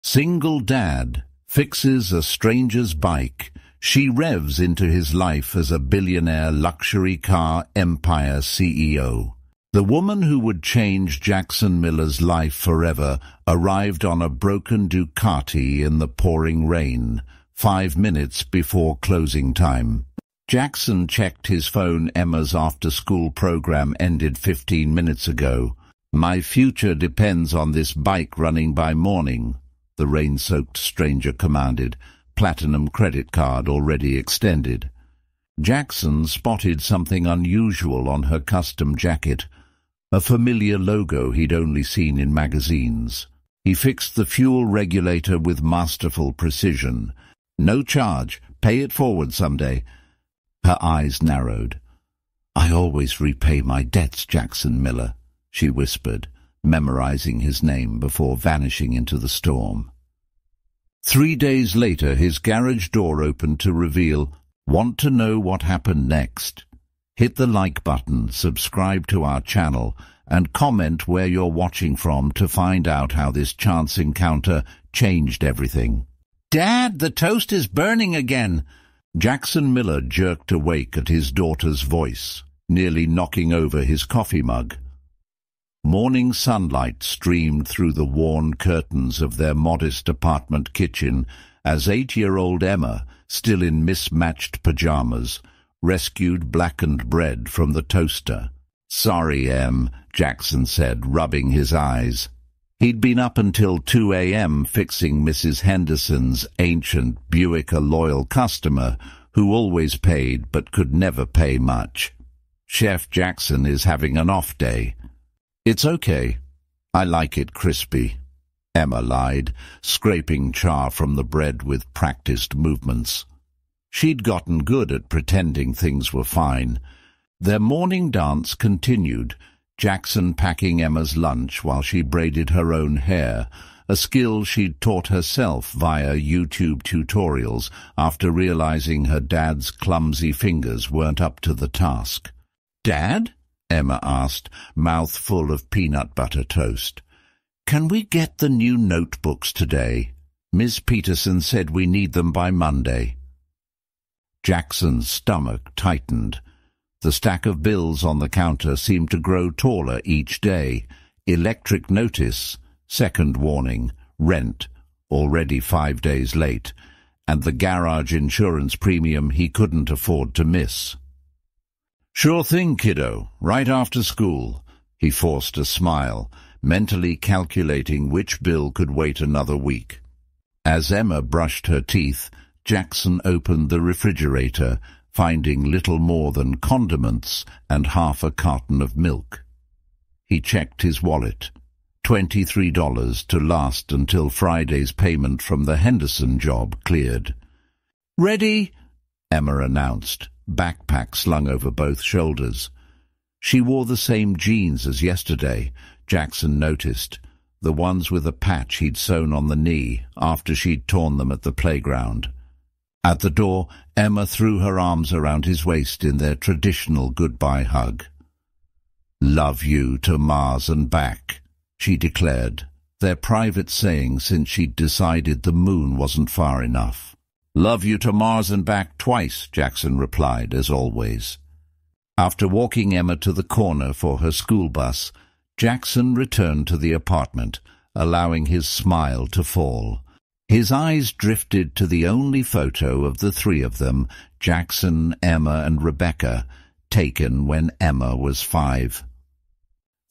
Single dad fixes a stranger's bike. She revs into his life as a billionaire luxury car empire CEO. The woman who would change Jackson Miller's life forever arrived on a broken Ducati in the pouring rain, 5 minutes before closing time. Jackson checked his phone. Emma's after-school program ended 15 minutes ago. "My future depends on this bike running by morning," the rain-soaked stranger commanded, platinum credit card already extended. Jackson spotted something unusual on her custom jacket, a familiar logo he'd only seen in magazines. He fixed the fuel regulator with masterful precision. "No charge. Pay it forward someday." Her eyes narrowed. "I always repay my debts, Jackson Miller," she whispered, memorizing his name before vanishing into the storm. 3 days later, his garage door opened to reveal, "Want to know what happened next? Hit the like button, subscribe to our channel, and comment where you're watching from to find out how this chance encounter changed everything." "Dad, the toast is burning again!" Jackson Miller jerked awake at his daughter's voice, nearly knocking over his coffee mug. Morning sunlight streamed through the worn curtains of their modest apartment kitchen as 8-year-old Emma, still in mismatched pajamas, rescued blackened bread from the toaster. "Sorry, Em," Jackson said, rubbing his eyes. He'd been up until 2 a.m. fixing Mrs. Henderson's ancient Buick, a loyal customer who always paid but could never pay much. "Chef Jackson is having an off day." "It's okay. I like it crispy," Emma lied, scraping char from the bread with practiced movements. She'd gotten good at pretending things were fine. Their morning dance continued, Jackson packing Emma's lunch while she braided her own hair, a skill she'd taught herself via YouTube tutorials after realizing her dad's clumsy fingers weren't up to the task. "Dad?" Emma asked, mouth full of peanut butter toast. "Can we get the new notebooks today? Ms. Peterson said we need them by Monday." Jackson's stomach tightened. The stack of bills on the counter seemed to grow taller each day. Electric notice, second warning, rent, already 5 days late, and the garage insurance premium he couldn't afford to miss. "Sure thing, kiddo, right after school." He forced a smile, mentally calculating which bill could wait another week. As Emma brushed her teeth, Jackson opened the refrigerator, finding little more than condiments and half a carton of milk. He checked his wallet. $23 to last until Friday's payment from the Henderson job cleared. "Ready?" Emma announced, backpack slung over both shoulders. She wore the same jeans as yesterday, Jackson noticed, the ones with a patch he'd sewn on the knee after she'd torn them at the playground. At the door, Emma threw her arms around his waist in their traditional goodbye hug. "Love you to Mars and back," she declared, their private saying since she'd decided the moon wasn't far enough. "Love you to Mars and back twice," Jackson replied, as always. After walking Emma to the corner for her school bus, Jackson returned to the apartment, allowing his smile to fall. His eyes drifted to the only photo of the three of them, Jackson, Emma, and Rebecca, taken when Emma was 5.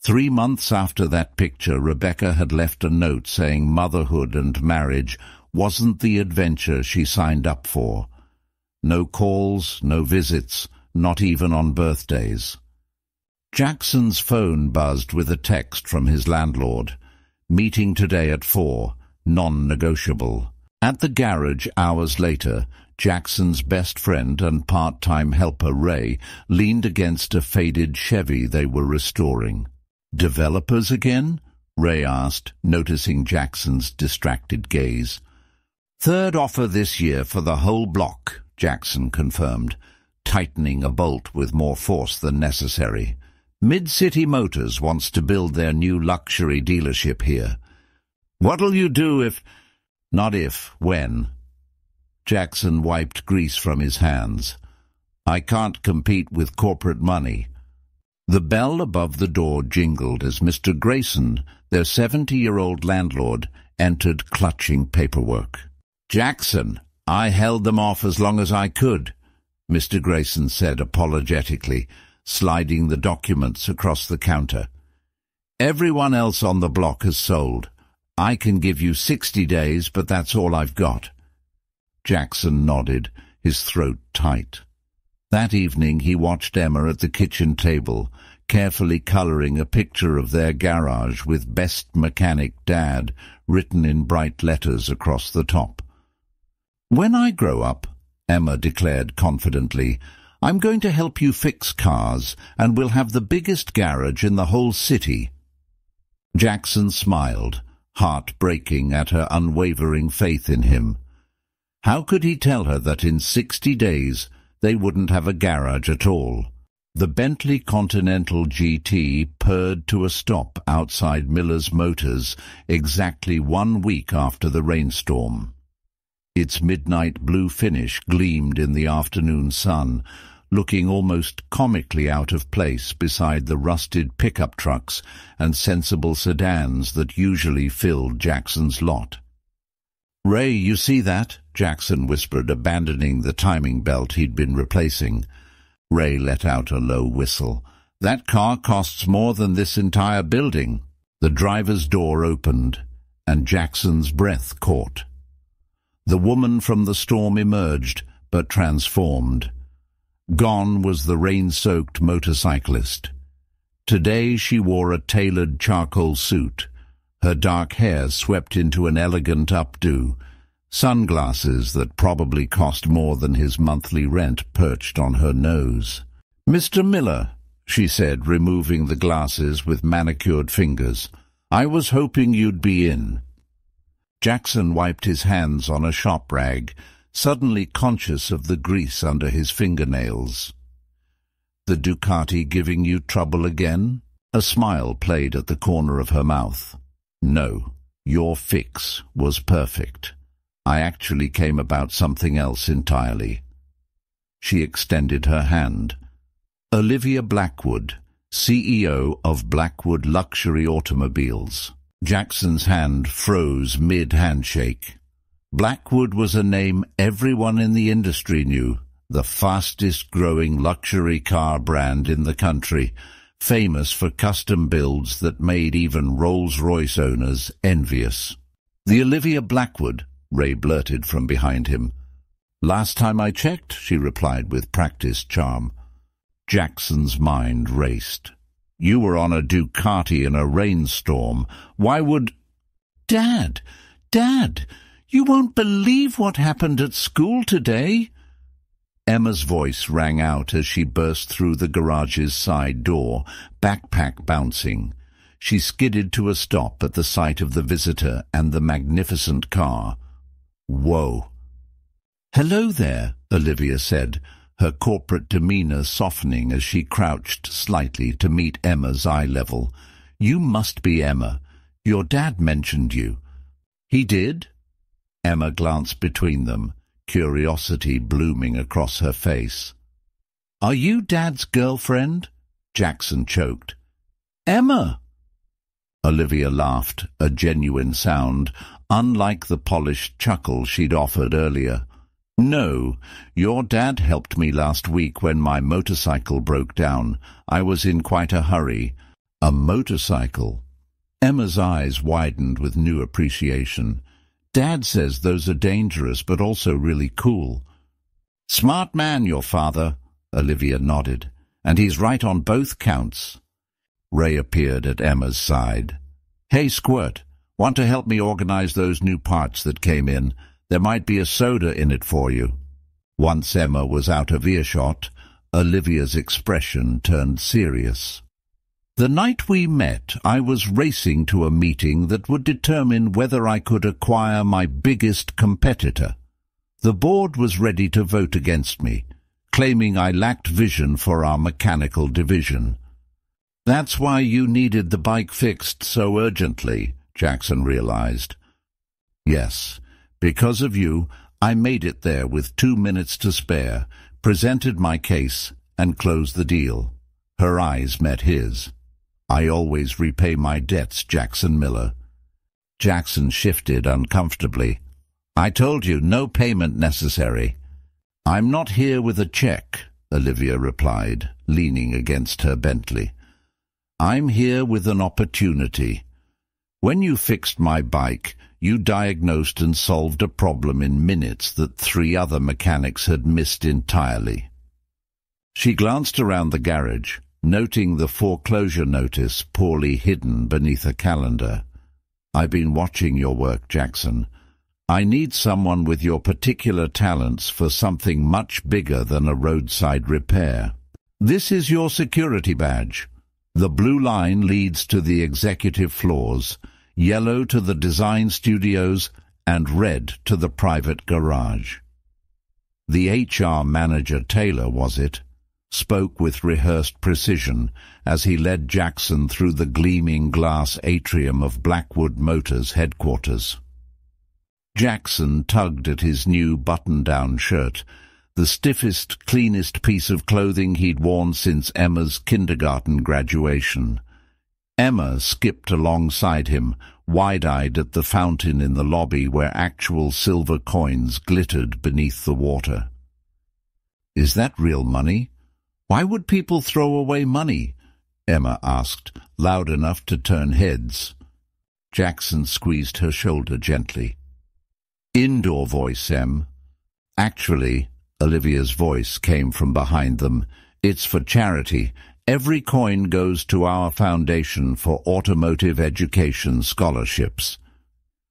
3 months after that picture, Rebecca had left a note saying motherhood and marriage wasn't the adventure she signed up for. No calls, no visits, not even on birthdays. Jackson's phone buzzed with a text from his landlord. "Meeting today at 4. Non-negotiable." At the garage hours later, Jackson's best friend and part-time helper Ray leaned against a faded Chevy they were restoring. "Developers again?" Ray asked, noticing Jackson's distracted gaze. "Third offer this year for the whole block," Jackson confirmed, tightening a bolt with more force than necessary. "Mid-City Motors wants to build their new luxury dealership here." "What'll you do if—" Not if, when. Jackson wiped grease from his hands. I can't compete with corporate money. The bell above the door jingled as Mr. Grayson, their 70-year-old landlord, entered clutching paperwork. Jackson, I held them off as long as I could, Mr. Grayson said apologetically, sliding the documents across the counter. Everyone else on the block has sold. I can give you 60 days, but that's all I've got. Jackson nodded, his throat tight. That evening he watched Emma at the kitchen table, carefully colouring a picture of their garage with "Best Mechanic Dad" written in bright letters across the top. When I grow up, Emma declared confidently, I'm going to help you fix cars, and we'll have the biggest garage in the whole city. Jackson smiled, heart breaking at her unwavering faith in him. How could he tell her that in 60 days they wouldn't have a garage at all? The Bentley Continental GT purred to a stop outside Miller's Motors exactly 1 week after the rainstorm. Its midnight blue finish gleamed in the afternoon sun, looking almost comically out of place beside the rusted pickup trucks and sensible sedans that usually filled Jackson's lot. "Ray, you see that?" Jackson whispered, abandoning the timing belt he'd been replacing. Ray let out a low whistle. "That car costs more than this entire building." The driver's door opened, and Jackson's breath caught. The woman from the storm emerged, but transformed. Gone was the rain-soaked motorcyclist. Today she wore a tailored charcoal suit, her dark hair swept into an elegant updo, sunglasses that probably cost more than his monthly rent perched on her nose. "Mr. Miller," she said, removing the glasses with manicured fingers, "I was hoping you'd be in." Jackson wiped his hands on a shop rag, suddenly conscious of the grease under his fingernails. "The Ducati giving you trouble again?" A smile played at the corner of her mouth. "No, your fix was perfect. I actually came about something else entirely." She extended her hand. Olivia Blackwood, CEO of Blackwood Luxury Automobiles. Jackson's hand froze mid-handshake. Blackwood was a name everyone in the industry knew, the fastest-growing luxury car brand in the country, famous for custom builds that made even Rolls-Royce owners envious. "The Olivia Blackwood," Ray blurted from behind him. "Last time I checked," she replied with practiced charm. Jackson's mind raced. "You were on a Ducati in a rainstorm. Why would—" "Dad! Dad! You won't believe what happened at school today!" Emma's voice rang out as she burst through the garage's side door, backpack bouncing. She skidded to a stop at the sight of the visitor and the magnificent car. "Whoa!" "Hello there," Olivia said, her corporate demeanor softening as she crouched slightly to meet Emma's eye level. "You must be Emma. Your dad mentioned you." "He did?" Emma glanced between them, curiosity blooming across her face. "Are you Dad's girlfriend?" Jackson choked. "Emma!" Olivia laughed, a genuine sound, unlike the polished chuckle she'd offered earlier. "No, your dad helped me last week when my motorcycle broke down. I was in quite a hurry." "A motorcycle?" Emma's eyes widened with new appreciation. "Dad says those are dangerous, but also really cool." "Smart man, your father," Olivia nodded, "and he's right on both counts." Ray appeared at Emma's side. "Hey, Squirt, want to help me organize those new parts that came in? There might be a soda in it for you." Once Emma was out of earshot, Olivia's expression turned serious. "The night we met, I was racing to a meeting that would determine whether I could acquire my biggest competitor. The board was ready to vote against me, claiming I lacked vision for our mechanical division. That's why you needed the bike fixed so urgently," Jackson realized. Yes, Because of you, I made it there with 2 minutes to spare, presented my case, and closed the deal. Her eyes met his. I always repay my debts, Jackson Miller. Jackson shifted uncomfortably. I told you, no payment necessary. I'm not here with a check, Olivia replied, leaning against her Bentley. I'm here with an opportunity. When you fixed my bike, you diagnosed and solved a problem in minutes that 3 other mechanics had missed entirely. She glanced around the garage, noting the foreclosure notice poorly hidden beneath a calendar. I've been watching your work, Jackson. I need someone with your particular talents for something much bigger than a roadside repair. This is your security badge. The blue line leads to the executive floors, yellow to the design studios, and red to the private garage. The HR manager, Taylor, was it, spoke with rehearsed precision as he led Jackson through the gleaming glass atrium of Blackwood Motors headquarters. Jackson tugged at his new button-down shirt, the stiffest, cleanest piece of clothing he'd worn since Emma's kindergarten graduation. Emma skipped alongside him, wide-eyed at the fountain in the lobby where actual silver coins glittered beneath the water. Is that real money? Why would people throw away money? Emma asked, loud enough to turn heads. Jackson squeezed her shoulder gently. Indoor voice, Em. Actually, Olivia's voice came from behind them. It's for charity. Every coin goes to our foundation for automotive education scholarships.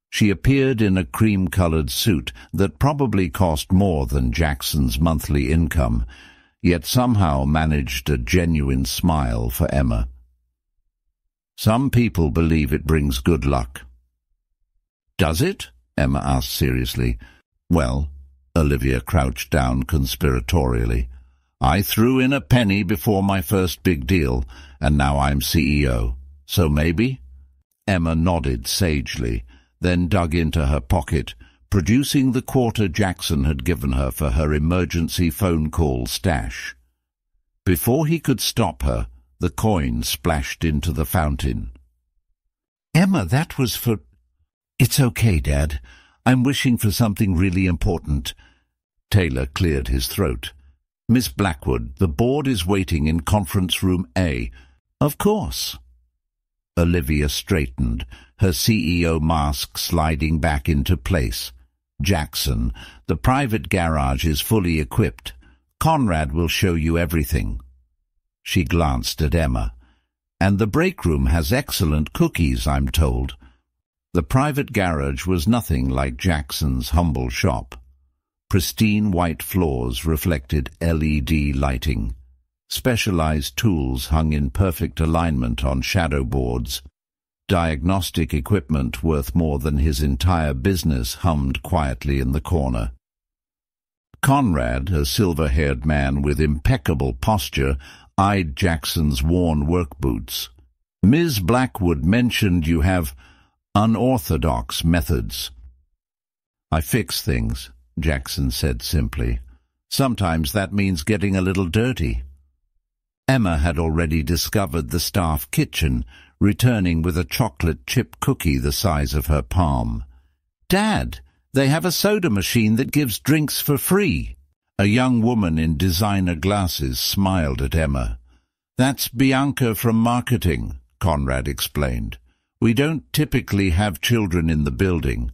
She appeared in a cream-colored suit that probably cost more than Jackson's monthly income, yet somehow managed a genuine smile for Emma. Some people believe it brings good luck. Does it? Emma asked seriously. Well, Olivia crouched down conspiratorially. I threw in a penny before my first big deal, and now I'm CEO. So maybe? Emma nodded sagely, then dug into her pocket, producing the quarter Jackson had given her for her emergency phone call stash. Before he could stop her, the coin splashed into the fountain. Emma, that was for... It's okay, Dad. I'm wishing for something really important. Taylor cleared his throat. Miss Blackwood, the board is waiting in conference room A. Of course. Olivia straightened, her CEO mask sliding back into place. Jackson, the private garage is fully equipped. Conrad will show you everything. She glanced at Emma. And the break room has excellent cookies, I'm told. The private garage was nothing like Jackson's humble shop. Pristine white floors reflected LED lighting. Specialized tools hung in perfect alignment on shadow boards. Diagnostic equipment worth more than his entire business hummed quietly in the corner. Conrad, a silver-haired man with impeccable posture, eyed Jackson's worn work boots. Ms. Blackwood mentioned you have unorthodox methods. I fix things, Jackson said simply. Sometimes that means getting a little dirty. Emma had already discovered the staff kitchen, returning with a chocolate chip cookie the size of her palm. Dad, they have a soda machine that gives drinks for free. A young woman in designer glasses smiled at Emma. That's Bianca from marketing, Conrad explained. We don't typically have children in the building.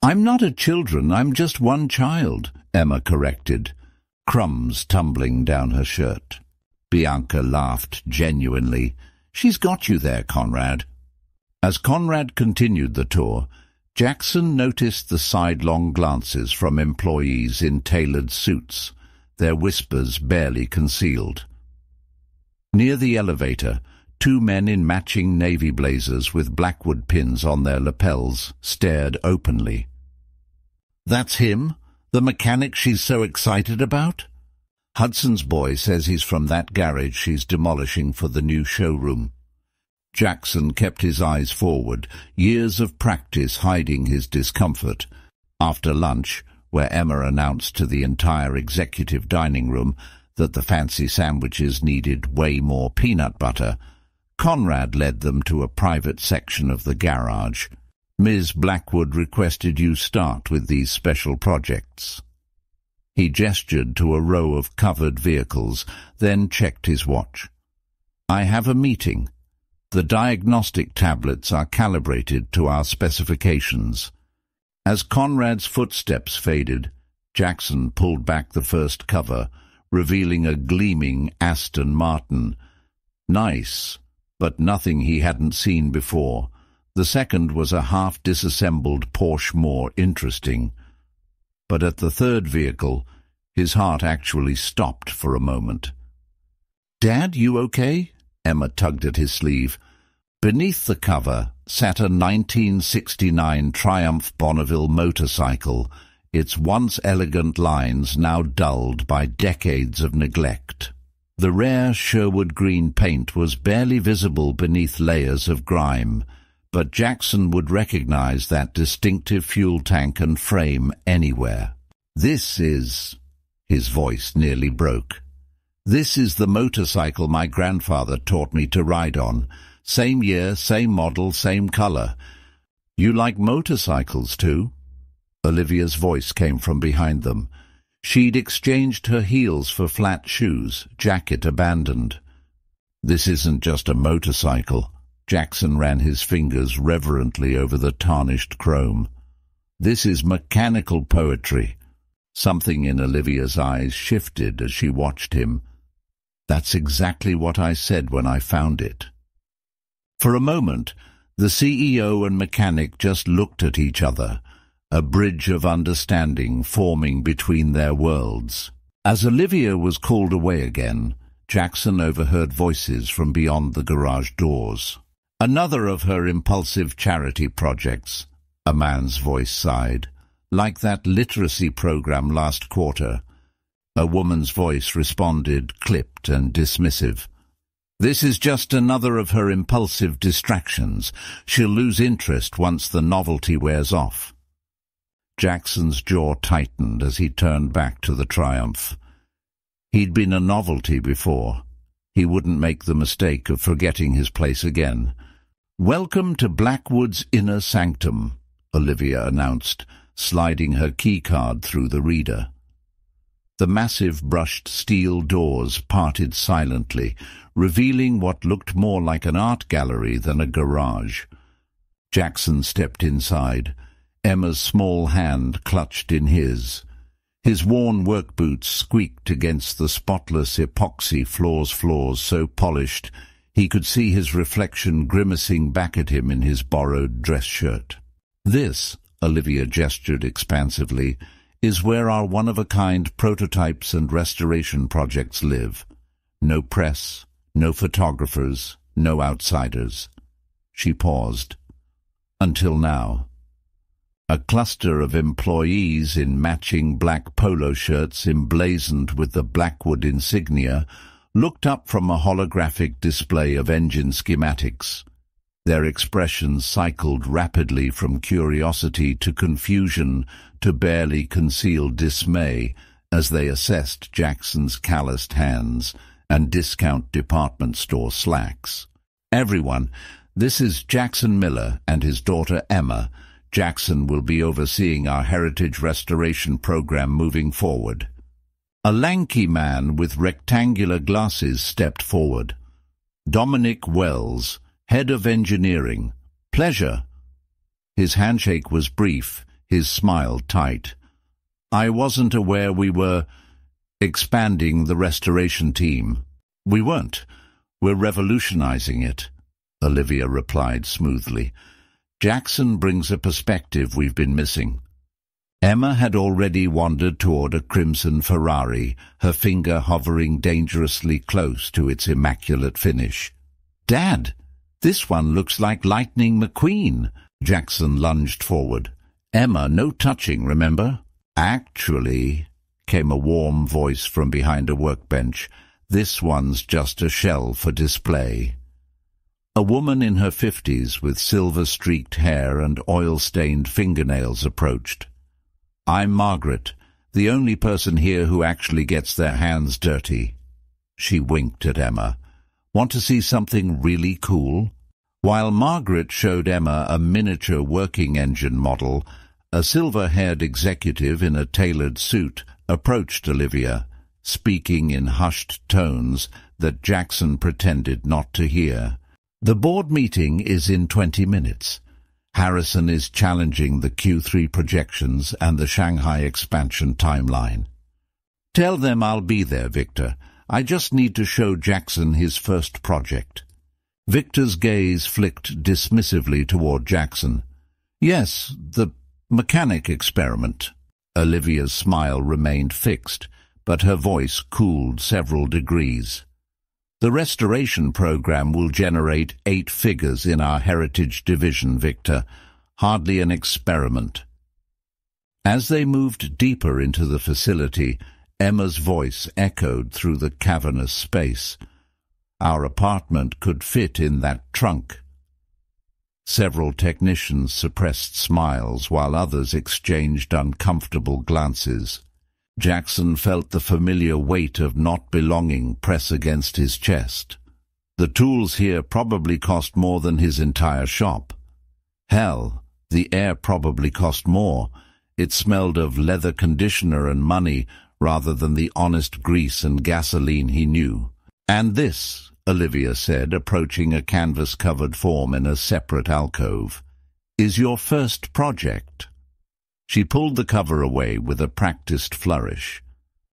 I'm not a children, I'm just one child, Emma corrected, crumbs tumbling down her shirt. Bianca laughed genuinely. She's got you there, Conrad. As Conrad continued the tour, Jackson noticed the sidelong glances from employees in tailored suits, their whispers barely concealed. Near the elevator, 2 men in matching navy blazers with Blackwood pins on their lapels stared openly. That's him? The mechanic she's so excited about? Hudson's boy says he's from that garage she's demolishing for the new showroom. Jackson kept his eyes forward, years of practice hiding his discomfort. After lunch, where Emma announced to the entire executive dining room that the fancy sandwiches needed way more peanut butter, Conrad led them to a private section of the garage. Ms. Blackwood requested you start with these special projects. He gestured to a row of covered vehicles, then checked his watch. I have a meeting. The diagnostic tablets are calibrated to our specifications. As Conrad's footsteps faded, Jackson pulled back the first cover, revealing a gleaming Aston Martin. Nice, but nothing he hadn't seen before. The second was a half-disassembled Porsche, more interesting. But at the third vehicle, his heart actually stopped for a moment. "Dad, you okay?" Emma tugged at his sleeve. Beneath the cover sat a 1969 Triumph Bonneville motorcycle, its once elegant lines now dulled by decades of neglect. The rare Sherwood green paint was barely visible beneath layers of grime, but Jackson would recognize that distinctive fuel tank and frame anywhere. "This is..." His voice nearly broke. "This is the motorcycle my grandfather taught me to ride on. Same year, same model, same color. You like motorcycles too?" Olivia's voice came from behind them. She'd exchanged her heels for flat shoes, jacket abandoned. "This isn't just a motorcycle." Jackson ran his fingers reverently over the tarnished chrome. "This is mechanical poetry." Something in Olivia's eyes shifted as she watched him. "That's exactly what I said when I found it." For a moment, the CEO and mechanic just looked at each other, a bridge of understanding forming between their worlds. As Olivia was called away again, Jackson overheard voices from beyond the garage doors. "Another of her impulsive charity projects," a man's voice sighed. "Like that literacy program last quarter." A woman's voice responded, clipped and dismissive. "This is just another of her impulsive distractions. She'll lose interest once the novelty wears off." Jackson's jaw tightened as he turned back to the Triumph. He'd been a novelty before. He wouldn't make the mistake of forgetting his place again. "Welcome to Blackwood's inner sanctum," Olivia announced, sliding her keycard through the reader. The massive brushed steel doors parted silently, revealing what looked more like an art gallery than a garage. Jackson stepped inside, Emma's small hand clutched in his. His worn work boots squeaked against the spotless epoxy floors so polished he could see his reflection grimacing back at him in his borrowed dress shirt. "This," Olivia gestured expansively, "is where our one-of-a-kind prototypes and restoration projects live. No press, no photographers, no outsiders." She paused. "Until now." A cluster of employees in matching black polo shirts emblazoned with the Blackwood insignia looked up from a holographic display of engine schematics. Their expressions cycled rapidly from curiosity to confusion to barely concealed dismay as they assessed Jackson's calloused hands and discount department store slacks. "Everyone, this is Jackson Miller and his daughter Emma. Jackson will be overseeing our heritage restoration program moving forward." A lanky man with rectangular glasses stepped forward. "Dominic Wells, Head of Engineering. Pleasure." His handshake was brief, his smile tight. "I wasn't aware we were expanding the restoration team." "We weren't. We're revolutionizing it," Olivia replied smoothly. "Jackson brings a perspective we've been missing." Emma had already wandered toward a crimson Ferrari, her finger hovering dangerously close to its immaculate finish. "Dad, this one looks like Lightning McQueen." Jackson lunged forward. "Emma, no touching, remember?" "Actually," came a warm voice from behind a workbench, "this one's just a shell for display." A woman in her 50s with silver-streaked hair and oil-stained fingernails approached. I'm Margaret, the only person here who actually gets their hands dirty. She winked at Emma. Want to see something really cool? While Margaret showed Emma a miniature working engine model, a silver-haired executive in a tailored suit approached Olivia, speaking in hushed tones that Jackson pretended not to hear. The board meeting is in 20 minutes. Harrison is challenging the Q3 projections and the Shanghai expansion timeline. Tell them I'll be there, Victor. I just need to show Jackson his first project. Victor's gaze flicked dismissively toward Jackson. Yes, the mechanic experiment. Olivia's smile remained fixed, but her voice cooled several degrees. The restoration program will generate 8 figures in our heritage division, Victor. Hardly an experiment. As they moved deeper into the facility, Emma's voice echoed through the cavernous space. Our apartment could fit in that trunk. Several technicians suppressed smiles while others exchanged uncomfortable glances. Jackson felt the familiar weight of not belonging press against his chest. The tools here probably cost more than his entire shop. Hell, the air probably cost more. It smelled of leather conditioner and money rather than the honest grease and gasoline he knew. And this, Olivia said, approaching a canvas-covered form in a separate alcove, is your first project. She pulled the cover away with a practiced flourish.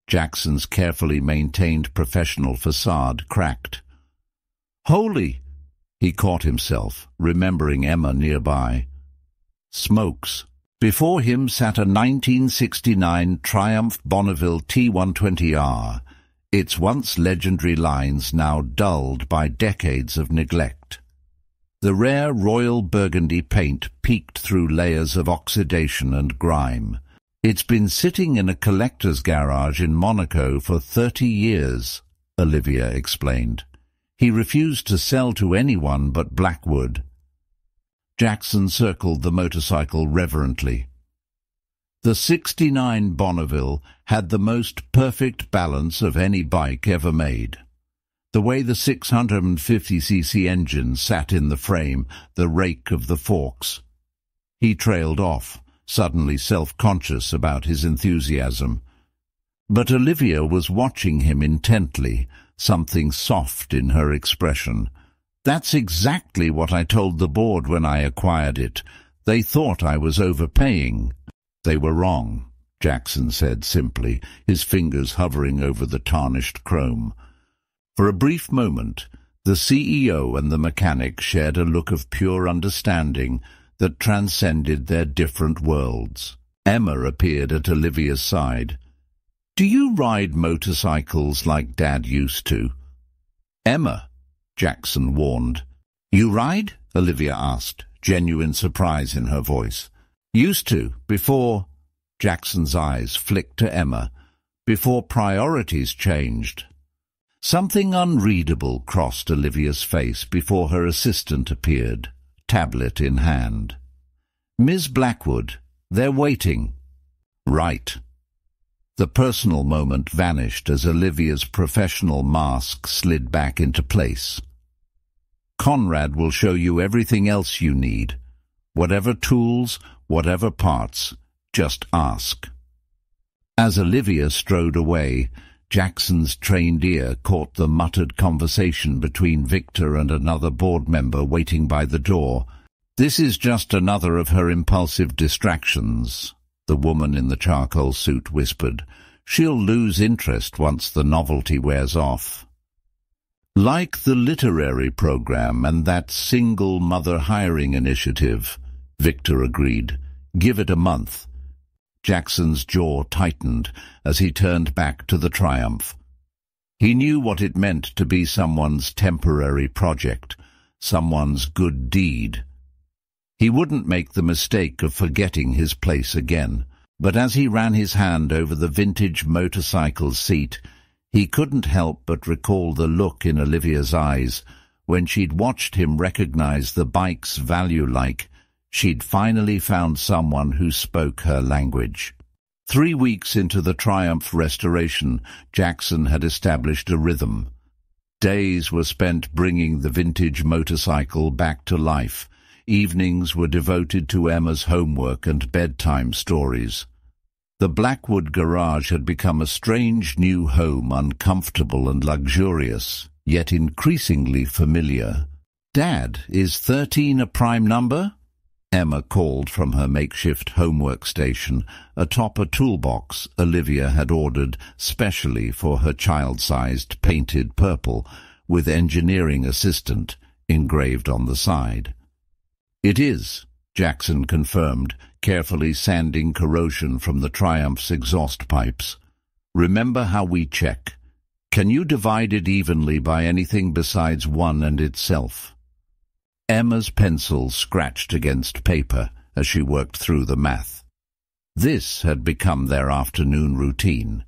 Jackson's carefully maintained professional facade cracked. Holy! He caught himself, remembering Emma nearby. Smokes. Before him sat a 1969 Triumph Bonneville T120R, its once legendary lines now dulled by decades of neglect. The rare royal burgundy paint peeked through layers of oxidation and grime. It's been sitting in a collector's garage in Monaco for 30 years, Olivia explained. He refused to sell to anyone but Blackwood. Jackson circled the motorcycle reverently. The '69 Bonneville had the most perfect balance of any bike ever made. The way the 650cc engine sat in the frame, the rake of the forks. He trailed off, suddenly self-conscious about his enthusiasm. But Olivia was watching him intently, something soft in her expression. That's exactly what I told the board when I acquired it. They thought I was overpaying. They were wrong, Jackson said simply, his fingers hovering over the tarnished chrome. For a brief moment, the CEO and the mechanic shared a look of pure understanding that transcended their different worlds. Emma appeared at Olivia's side. Do you ride motorcycles like Dad used to? Emma, Jackson warned. You ride? Olivia asked, genuine surprise in her voice. Used to, before... Jackson's eyes flicked to Emma. Before priorities changed. Something unreadable crossed Olivia's face before her assistant appeared, tablet in hand. Ms. Blackwood, they're waiting. Right. The personal moment vanished as Olivia's professional mask slid back into place. Conrad will show you everything else you need. Whatever tools, whatever parts, just ask. As Olivia strode away, Jackson's trained ear caught the muttered conversation between Victor and another board member waiting by the door. This is just another of her impulsive distractions, the woman in the charcoal suit whispered. She'll lose interest once the novelty wears off. Like the literary program and that single mother hiring initiative, Victor agreed. Give it a month. Jackson's jaw tightened as he turned back to the Triumph. He knew what it meant to be someone's temporary project, someone's good deed. He wouldn't make the mistake of forgetting his place again, but as he ran his hand over the vintage motorcycle's seat, he couldn't help but recall the look in Olivia's eyes when she'd watched him recognize the bike's value like she'd finally found someone who spoke her language. 3 weeks into the Triumph restoration, Jackson had established a rhythm. Days were spent bringing the vintage motorcycle back to life. Evenings were devoted to Emma's homework and bedtime stories. The Blackwood garage had become a strange new home, uncomfortable and luxurious, yet increasingly familiar. "Dad, is 13 a prime number?" Emma called from her makeshift homework station atop a toolbox Olivia had ordered specially for her child-sized painted purple with engineering assistant engraved on the side. "It is," Jackson confirmed, carefully sanding corrosion from the Triumph's exhaust pipes. "Remember how we check. Can you divide it evenly by anything besides 1 and itself?" Emma's pencil scratched against paper as she worked through the math. This had become their afternoon routine,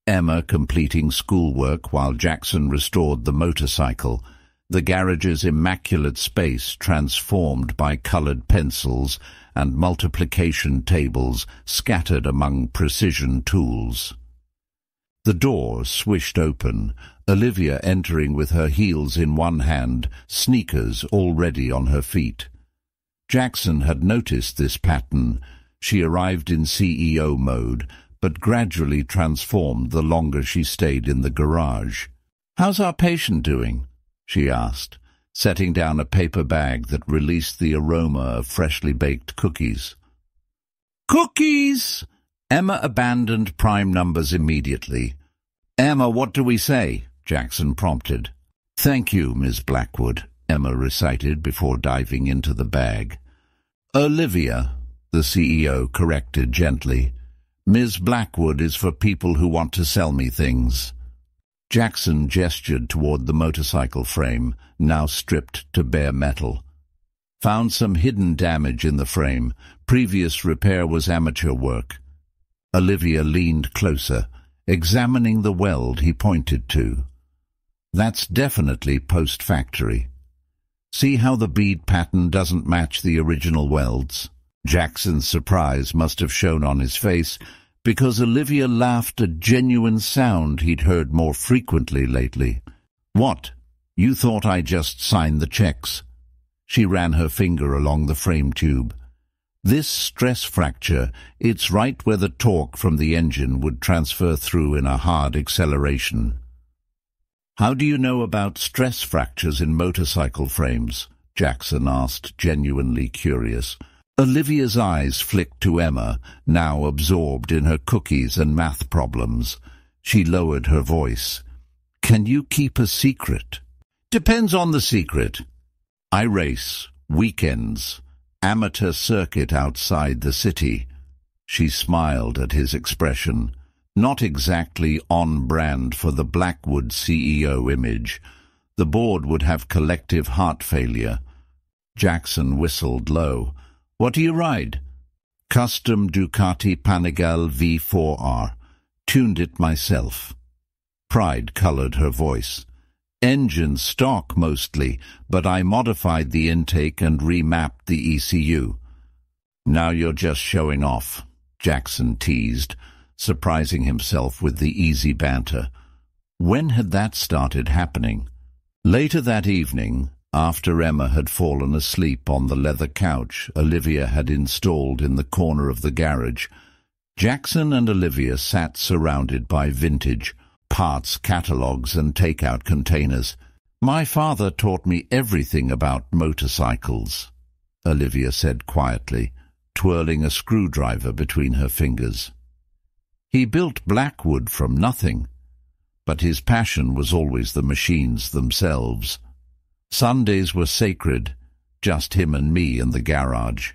Emma completing schoolwork while Jackson restored the motorcycle, the garage's immaculate space transformed by colored pencils and multiplication tables scattered among precision tools. The door swished open, Olivia entering with her heels in one hand, sneakers already on her feet. Jackson had noticed this pattern. She arrived in CEO mode, but gradually transformed the longer she stayed in the garage. "How's our patient doing?" she asked, setting down a paper bag that released the aroma of freshly baked cookies. "Cookies!" Emma abandoned prime numbers immediately. "Emma, what do we say?" Jackson prompted. "Thank you, Miss Blackwood," Emma recited before diving into the bag. "Olivia," the CEO corrected gently. "Ms. Blackwood is for people who want to sell me things." Jackson gestured toward the motorcycle frame, now stripped to bare metal. "Found some hidden damage in the frame. Previous repair was amateur work." Olivia leaned closer, examining the weld he pointed to. "That's definitely post-factory. See how the bead pattern doesn't match the original welds?" Jackson's surprise must have shown on his face, because Olivia laughed a genuine sound he'd heard more frequently lately. "What? You thought I just signed the checks?" She ran her finger along the frame tube. "This stress fracture, it's right where the torque from the engine would transfer through in a hard acceleration." "How do you know about stress fractures in motorcycle frames?" Jackson asked, genuinely curious. Olivia's eyes flicked to Emma, now absorbed in her cookies and math problems. She lowered her voice. "Can you keep a secret?" "Depends on the secret. I race, weekends, amateur circuit outside the city." She smiled at his expression. Not exactly on brand for the Blackwood CEO image. The board would have collective heart failure. Jackson whistled low. "What do you ride?" "Custom Ducati Panigale V4R. Tuned it myself." Pride colored her voice. "Engine stock mostly, but I modified the intake and remapped the ECU." "Now you're just showing off," Jackson teased, surprising himself with the easy banter. When had that started happening? Later that evening, after Emma had fallen asleep on the leather couch Olivia had installed in the corner of the garage, Jackson and Olivia sat surrounded by vintage parts catalogues and takeout containers. "My father taught me everything about motorcycles," Olivia said quietly, twirling a screwdriver between her fingers. "He built Blackwood from nothing, but his passion was always the machines themselves. Sundays were sacred, just him and me in the garage."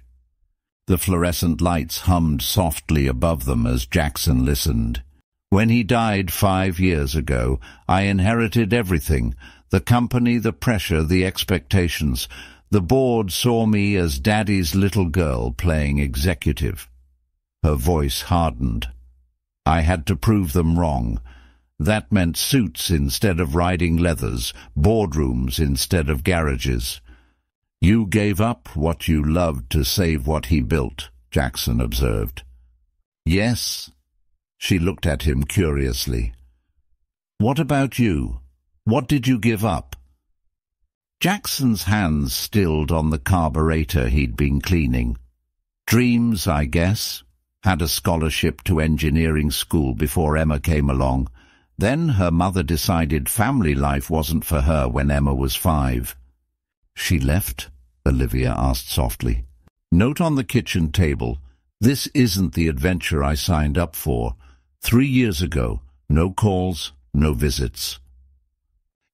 The fluorescent lights hummed softly above them as Jackson listened. "When he died 5 years ago, I inherited everything, the company, the pressure, the expectations. The board saw me as Daddy's little girl playing executive." Her voice hardened. "I had to prove them wrong. That meant suits instead of riding leathers, boardrooms instead of garages." "You gave up what you loved to save what he built," Jackson observed. "Yes," She looked at him curiously. "What about you? What did you give up?" Jackson's hands stilled on the carburetor he'd been cleaning. "Dreams, I guess. Had a scholarship to engineering school before Emma came along. Then her mother decided family life wasn't for her when Emma was 5. "She left?" Olivia asked softly. "Note on the kitchen table. This isn't the adventure I signed up for. 3 years ago. No calls, no visits."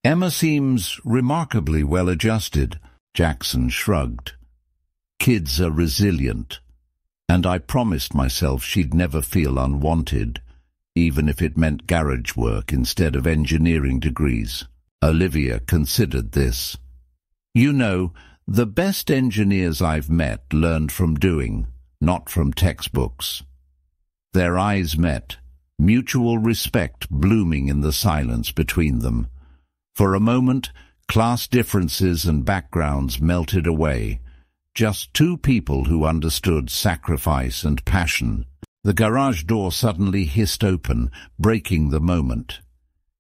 "Emma seems remarkably well adjusted," Jackson shrugged. "Kids are resilient, and I promised myself she'd never feel unwanted, even if it meant garage work instead of engineering degrees." Olivia considered this. "You know, the best engineers I've met learned from doing, not from textbooks." Their eyes met, mutual respect blooming in the silence between them. For a moment, class differences and backgrounds melted away. Just two people who understood sacrifice and passion. The garage door suddenly hissed open, breaking the moment.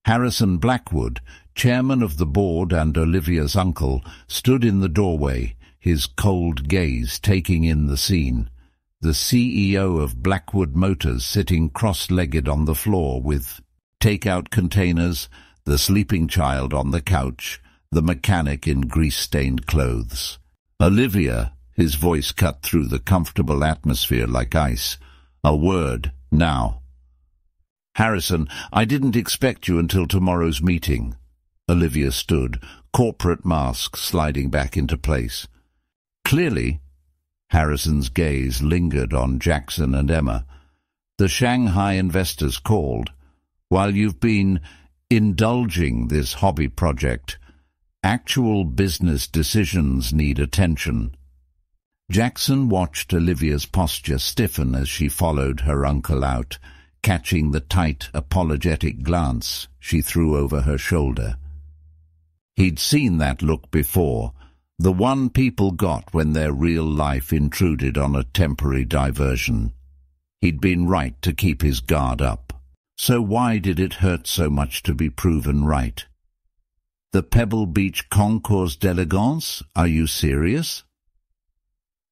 Harrison Blackwood, chairman of the board and Olivia's uncle, stood in the doorway, his cold gaze taking in the scene. The CEO of Blackwood Motors sitting cross-legged on the floor with takeout containers, the sleeping child on the couch, the mechanic in grease-stained clothes. "Olivia," his voice cut through the comfortable atmosphere like ice. "A word, now." "Harrison, I didn't expect you until tomorrow's meeting." Olivia stood, corporate mask sliding back into place. "Clearly," Harrison's gaze lingered on Jackson and Emma, "the Shanghai investors called. While you've been indulging this hobby project, actual business decisions need attention." Jackson watched Olivia's posture stiffen as she followed her uncle out, catching the tight, apologetic glance she threw over her shoulder. He'd seen that look before, the one people got when their real life intruded on a temporary diversion. He'd been right to keep his guard up. So why did it hurt so much to be proven right? "The Pebble Beach Concours d'Elegance? Are you serious?"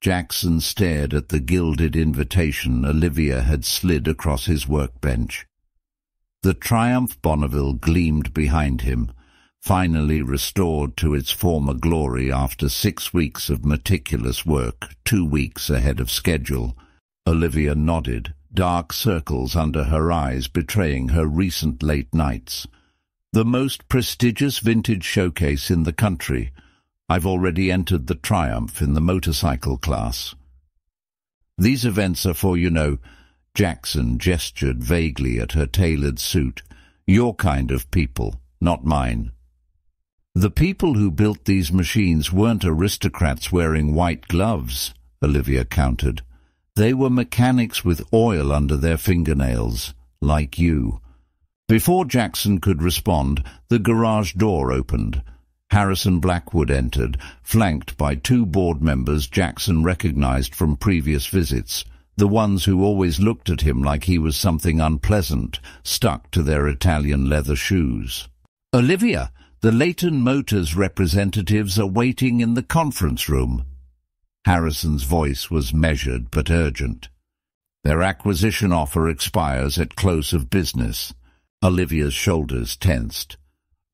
Jackson stared at the gilded invitation Olivia had slid across his workbench. The Triumph Bonneville gleamed behind him, finally restored to its former glory after 6 weeks of meticulous work, 2 weeks ahead of schedule. Olivia nodded, dark circles under her eyes betraying her recent late nights. "The most prestigious vintage showcase in the country. I've already entered the Triumph in the motorcycle class." "These events are for, Jackson gestured vaguely at her tailored suit, "your kind of people, not mine." "The people who built these machines weren't aristocrats wearing white gloves," Olivia countered. "They were mechanics with oil under their fingernails, like you." Before Jackson could respond, the garage door opened. Harrison Blackwood entered, flanked by 2 board members Jackson recognized from previous visits, the ones who always looked at him like he was something unpleasant, stuck to their Italian leather shoes. "Olivia, the Leighton Motors representatives are waiting in the conference room." Harrison's voice was measured but urgent. "Their acquisition offer expires at close of business." Olivia's shoulders tensed.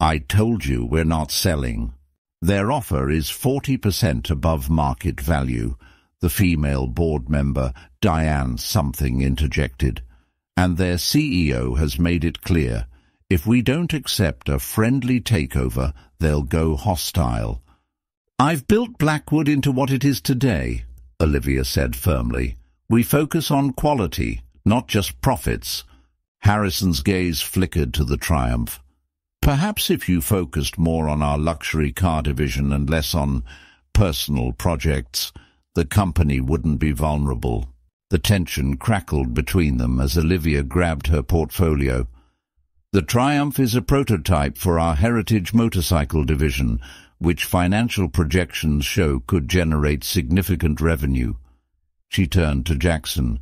"I told you we're not selling." "Their offer is 40% above market value," the female board member, Diane something, interjected. "And their CEO has made it clear, if we don't accept a friendly takeover, they'll go hostile." "I've built Blackwood into what it is today," Olivia said firmly. "We focus on quality, not just profits." Harrison's gaze flickered to the Triumph. "Perhaps if you focused more on our luxury car division and less on personal projects, the company wouldn't be vulnerable." The tension crackled between them as Olivia grabbed her portfolio. "The Triumph is a prototype for our heritage motorcycle division, which financial projections show could generate significant revenue." She turned to Jackson.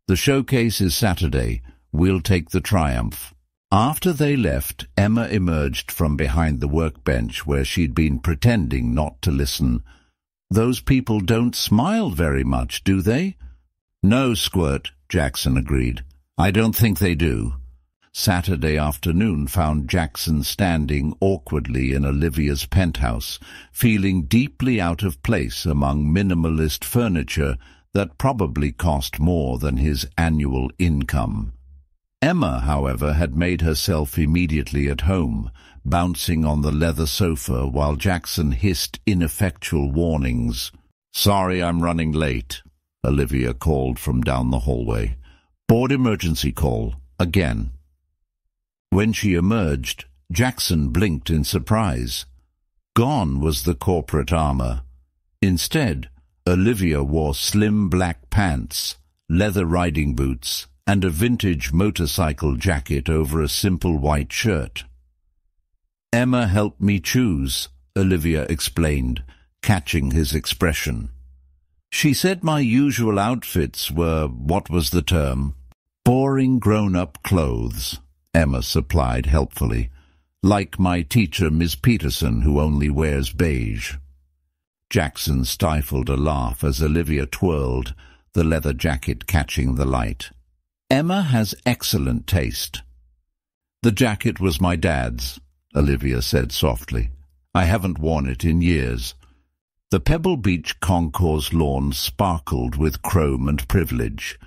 "The showcase is Saturday. We'll take the triumph." After they left, Emma emerged from behind the workbench where she'd been pretending not to listen. "Those people don't smile very much, do they?" "No, Squirt," Jackson agreed. "I don't think they do." Saturday afternoon found Jackson standing awkwardly in Olivia's penthouse, feeling deeply out of place among minimalist furniture that probably cost more than his annual income. Emma, however, had made herself immediately at home, bouncing on the leather sofa while Jackson hissed ineffectual warnings. "Sorry I'm running late," Olivia called from down the hallway. "Board emergency call, again." When she emerged, Jackson blinked in surprise. Gone was the corporate armor. Instead, Olivia wore slim black pants, leather riding boots, and a vintage motorcycle jacket over a simple white shirt. "Emma helped me choose," Olivia explained, catching his expression. "She said my usual outfits were, what was the term? Boring grown-up clothes," Emma supplied helpfully, "like my teacher, Miss Peterson, who only wears beige." Jackson stifled a laugh as Olivia twirled, the leather jacket catching the light. "Emma has excellent taste." "The jacket was my dad's," Olivia said softly. "I haven't worn it in years." The Pebble Beach concourse lawn sparkled with chrome and privilege.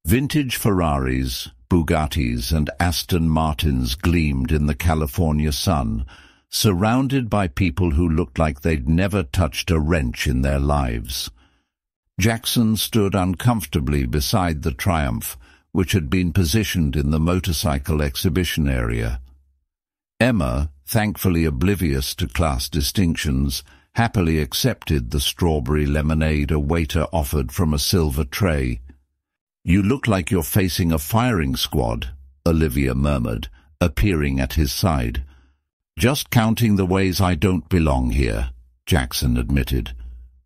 Vintage Ferraris, Bugattis, and Aston Martins gleamed in the California sun, surrounded by people who looked like they'd never touched a wrench in their lives. Jackson stood uncomfortably beside the Triumph, which had been positioned in the motorcycle exhibition area. Emma, thankfully oblivious to class distinctions, happily accepted the strawberry lemonade a waiter offered from a silver tray. "You look like you're facing a firing squad," Olivia murmured, appearing at his side. "Just counting the ways I don't belong here," Jackson admitted.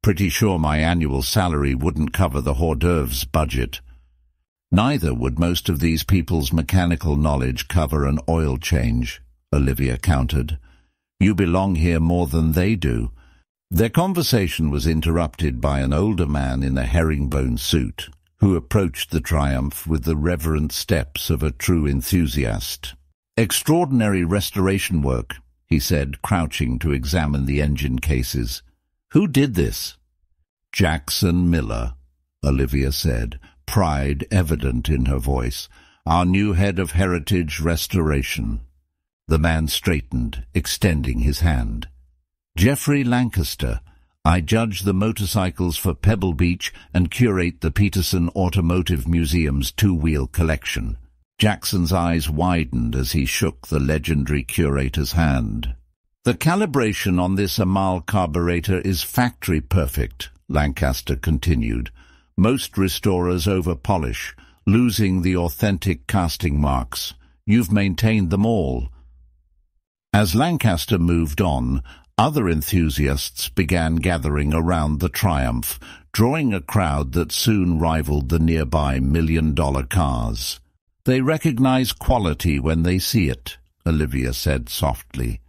"Pretty sure my annual salary wouldn't cover the hors d'oeuvres budget." "Neither would most of these people's mechanical knowledge cover an oil change," Olivia countered. "You belong here more than they do." Their conversation was interrupted by an older man in a herringbone suit, who approached the Triumph with the reverent steps of a true enthusiast. "Extraordinary restoration work," he said, crouching to examine the engine cases. "Who did this?" "Jackson Miller," Olivia said, pride evident in her voice. "Our new head of heritage restoration." The man straightened, extending his hand. "Jeffrey Lancaster. I judge the motorcycles for Pebble Beach and curate the Peterson Automotive Museum's two-wheel collection." Jackson's eyes widened as he shook the legendary curator's hand. "The calibration on this Amal carburetor is factory perfect," Lancaster continued. "Most restorers over-polish, losing the authentic casting marks. You've maintained them all." As Lancaster moved on, other enthusiasts began gathering around the Triumph, drawing a crowd that soon rivaled the nearby million-dollar cars. "They recognize quality when they see it," Olivia said softly.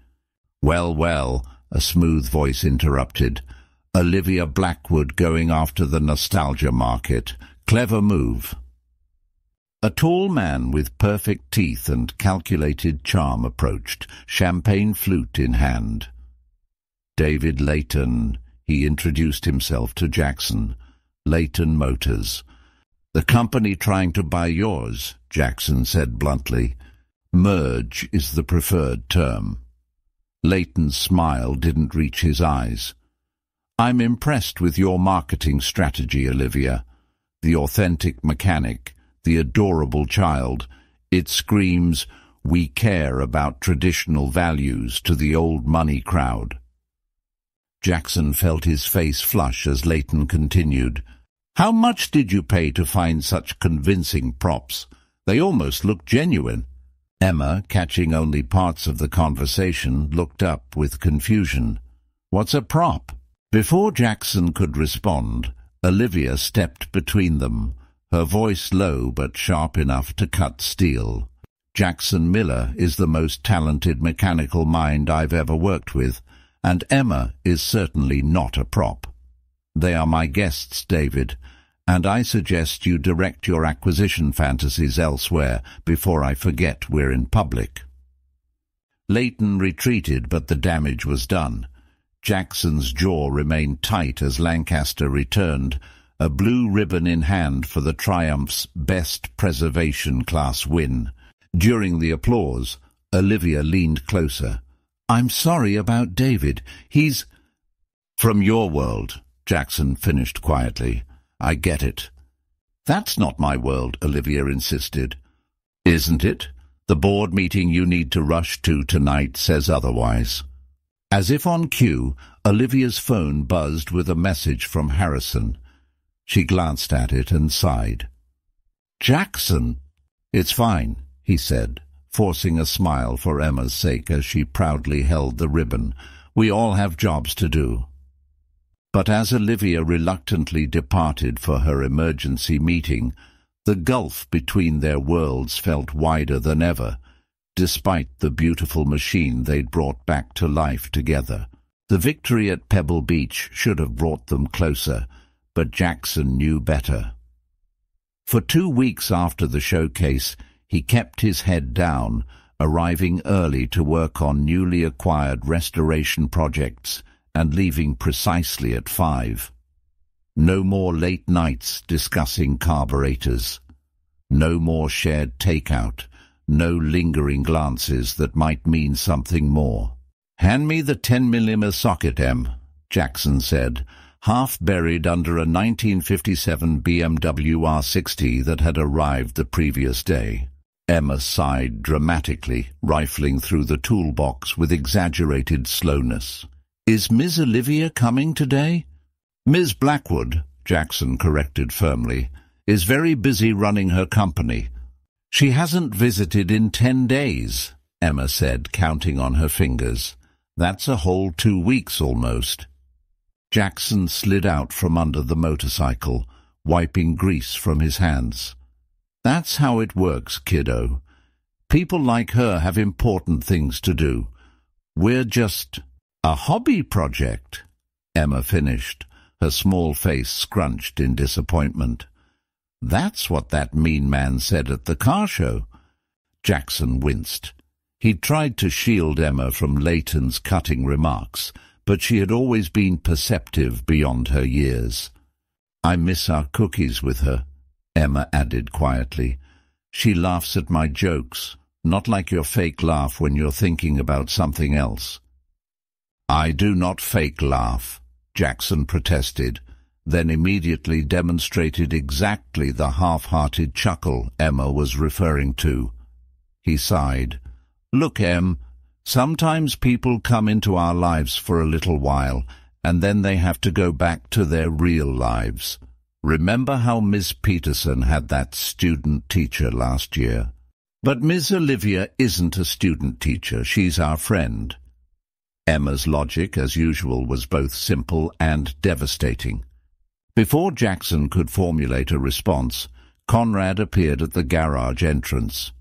"Well, well," a smooth voice interrupted. "Olivia Blackwood going after the nostalgia market. Clever move." A tall man with perfect teeth and calculated charm approached, champagne flute in hand. "David Layton," he introduced himself to Jackson. "Layton Motors." "The company trying to buy yours," Jackson said bluntly. "Merge is the preferred term." Layton's smile didn't reach his eyes. "I'm impressed with your marketing strategy, Olivia. The authentic mechanic, the adorable child. It screams, 'We care about traditional values' to the old money crowd." Jackson felt his face flush as Layton continued. "How much did you pay to find such convincing props? They almost look genuine." Emma, catching only parts of the conversation, looked up with confusion. "What's a prop?" Before Jackson could respond, Olivia stepped between them, her voice low but sharp enough to cut steel. "Jackson Miller is the most talented mechanical mind I've ever worked with, and Emma is certainly not a prop. They are my guests, David, and I suggest you direct your acquisition fantasies elsewhere before I forget we're in public." Leighton retreated, but the damage was done. Jackson's jaw remained tight as Lancaster returned, a blue ribbon in hand for the Triumph's Best Preservation Class win. During the applause, Olivia leaned closer. "I'm sorry about David. He's—" "From your world," Jackson finished quietly. "I get it." "That's not my world," Olivia insisted. "Isn't it? The board meeting you need to rush to tonight says otherwise." As if on cue, Olivia's phone buzzed with a message from Harrison. She glanced at it and sighed. "Jackson!" "It's fine," he said, forcing a smile for Emma's sake as she proudly held the ribbon. "We all have jobs to do." But as Olivia reluctantly departed for her emergency meeting, the gulf between their worlds felt wider than ever, despite the beautiful machine they'd brought back to life together. The victory at Pebble Beach should have brought them closer, but Jackson knew better. For 2 weeks after the showcase, he kept his head down, arriving early to work on newly acquired restoration projects and leaving precisely at 5. No more late nights discussing carburetors. No more shared takeout. No lingering glances that might mean something more. "Hand me the 10mm socket, Em," Jackson said, half buried under a 1957 BMW R60 that had arrived the previous day. Emma sighed dramatically, rifling through the toolbox with exaggerated slowness. "Is Miss Olivia coming today?" "Miss Blackwood," Jackson corrected firmly, "is very busy running her company." "She hasn't visited in 10 days, Emma said, counting on her fingers. "That's a whole 2 weeks almost." Jackson slid out from under the motorcycle, wiping grease from his hands. "That's how it works, kiddo. People like her have important things to do. We're just a hobby project," Emma finished, her small face scrunched in disappointment. "That's what that mean man said at the car show." Jackson winced. He'd tried to shield Emma from Leighton's cutting remarks, but she had always been perceptive beyond her years. "I miss our cookies with her," Emma added quietly. "She laughs at my jokes, not like your fake laugh when you're thinking about something else." "I do not fake laugh," Jackson protested, then immediately demonstrated exactly the half-hearted chuckle Emma was referring to. He sighed. "Look, Em, sometimes people come into our lives for a little while, and then they have to go back to their real lives. Remember how Miss Peterson had that student-teacher last year? But Miss Olivia isn't a student-teacher, she's our friend." Emma's logic, as usual, was both simple and devastating. Before Jackson could formulate a response, Conrad appeared at the garage entrance.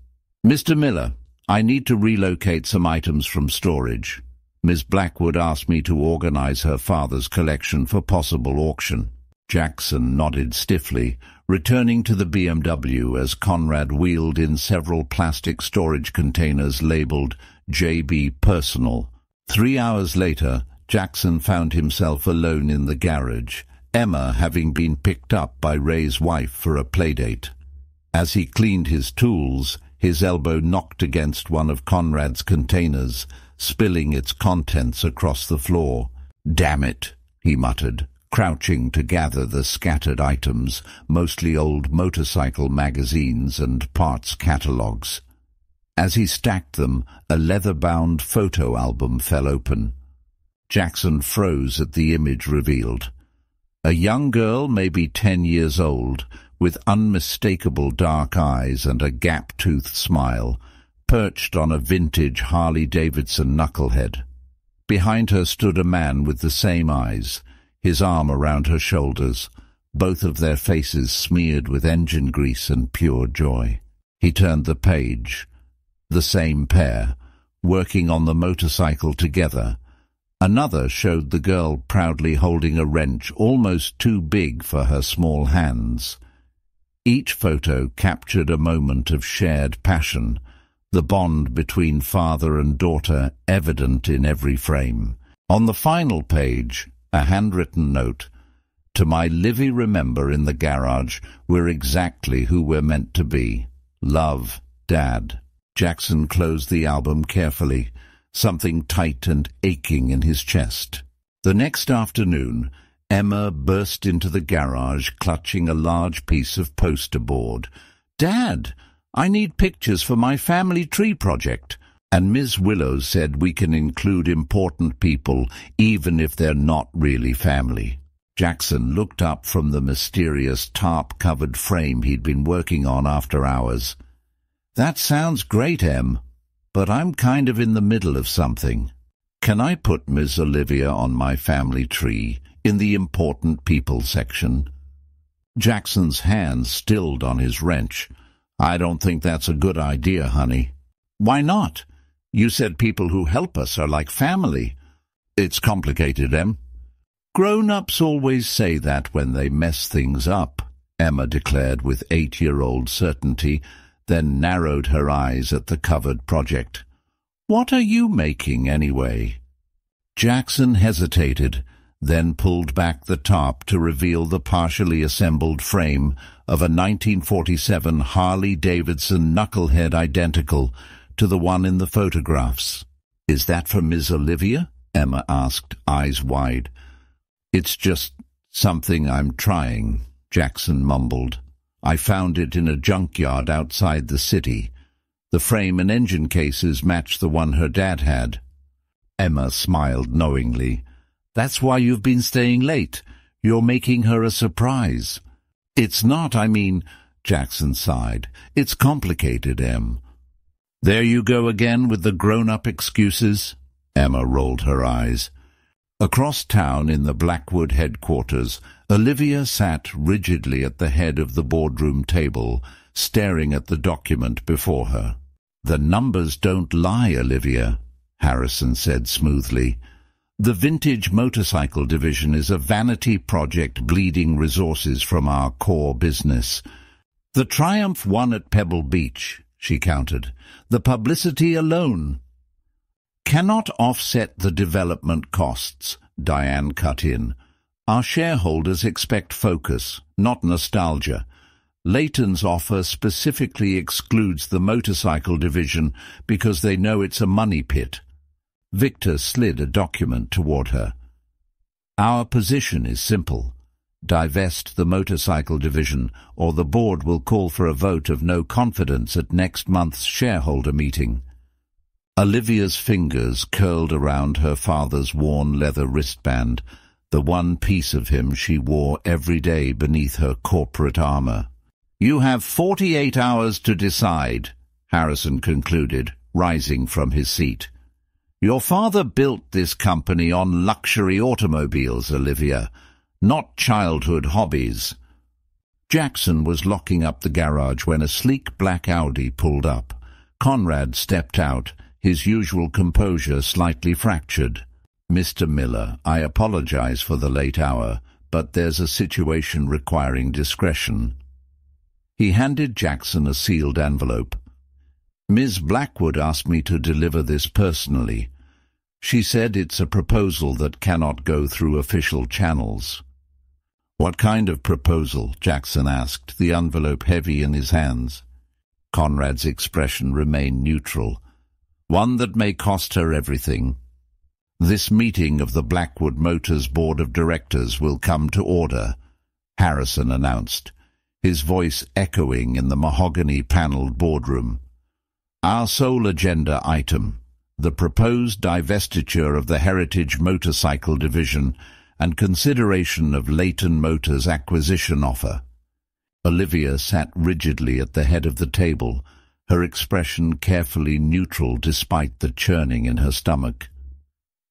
"Mr. Miller, I need to relocate some items from storage. Miss Blackwood asked me to organize her father's collection for possible auction." Jackson nodded stiffly, returning to the BMW as Conrad wheeled in several plastic storage containers labeled JB Personal. 3 hours later, Jackson found himself alone in the garage, Emma having been picked up by Ray's wife for a playdate. As he cleaned his tools, his elbow knocked against one of Conrad's containers, spilling its contents across the floor. "Damn it," he muttered, crouching to gather the scattered items, mostly old motorcycle magazines and parts catalogues. As he stacked them, a leather-bound photo album fell open. Jackson froze at the image revealed. A young girl, maybe 10 years old, with unmistakable dark eyes and a gap-toothed smile, perched on a vintage Harley-Davidson knucklehead. Behind her stood a man with the same eyes, his arm around her shoulders, both of their faces smeared with engine grease and pure joy. He turned the page. The same pair, working on the motorcycle together. Another showed the girl proudly holding a wrench almost too big for her small hands. Each photo captured a moment of shared passion, the bond between father and daughter evident in every frame. On the final page, a handwritten note, "To my Livy remember in the garage, we're exactly who we're meant to be. Love, Dad." Jackson closed the album carefully, something tight and aching in his chest. The next afternoon, Emma burst into the garage clutching a large piece of poster board. "Dad, I need pictures for my family tree project." And Ms. Willows said we can include important people even if they're not really family. Jackson looked up from the mysterious tarp-covered frame he'd been working on after hours. "That sounds great, Em, but I'm kind of in the middle of something. Can I put Miss Olivia on my family tree in the important people section?" Jackson's hands stilled on his wrench. "I don't think that's a good idea, honey." "Why not? You said people who help us are like family." "It's complicated, Em." "Grown-ups always say that when they mess things up," Emma declared with 8-year-old certainty, then narrowed her eyes at the covered project. "What are you making, anyway?" Jackson hesitated, then pulled back the tarp to reveal the partially assembled frame of a 1947 Harley-Davidson knucklehead identical to the one in the photographs. "Is that for Miss Olivia?" Emma asked, eyes wide. "It's just something I'm trying," Jackson mumbled. "I found it in a junkyard outside the city. The frame and engine cases match the one her dad had." Emma smiled knowingly. "That's why you've been staying late. You're making her a surprise." "It's not, I mean," Jackson sighed. "It's complicated, Em." "There you go again with the grown-up excuses?" Emma rolled her eyes. Across town in the Blackwood headquarters, Olivia sat rigidly at the head of the boardroom table, staring at the document before her. "The numbers don't lie, Olivia," Harrison said smoothly. "The vintage motorcycle division is a vanity project bleeding resources from our core business. The Triumph won at Pebble Beach," she countered. "The publicity alone." "Cannot offset the development costs," Diane cut in. "Our shareholders expect focus, not nostalgia. Leighton's offer specifically excludes the motorcycle division because they know it's a money pit." Victor slid a document toward her. "Our position is simple. Divest the motorcycle division, or the board will call for a vote of no confidence at next month's shareholder meeting." Olivia's fingers curled around her father's worn leather wristband, the one piece of him she wore every day beneath her corporate armor. "You have 48 hours to decide," Harrison concluded, rising from his seat. "Your father built this company on luxury automobiles, Olivia, not childhood hobbies." Jackson was locking up the garage when a sleek black Audi pulled up. Conrad stepped out, his usual composure slightly fractured. "Mr. Miller, I apologize for the late hour, but there's a situation requiring discretion." He handed Jackson a sealed envelope. "Ms. Blackwood asked me to deliver this personally. She said it's a proposal that cannot go through official channels." "What kind of proposal?" Jackson asked, the envelope heavy in his hands. Conrad's expression remained neutral. "One that may cost her everything. This meeting of the Blackwood Motors Board of Directors will come to order," Harrison announced, his voice echoing in the mahogany-paneled boardroom. "Our sole agenda item, the proposed divestiture of the Heritage Motorcycle Division and consideration of Leighton Motors' acquisition offer." Olivia sat rigidly at the head of the table, her expression carefully neutral despite the churning in her stomach.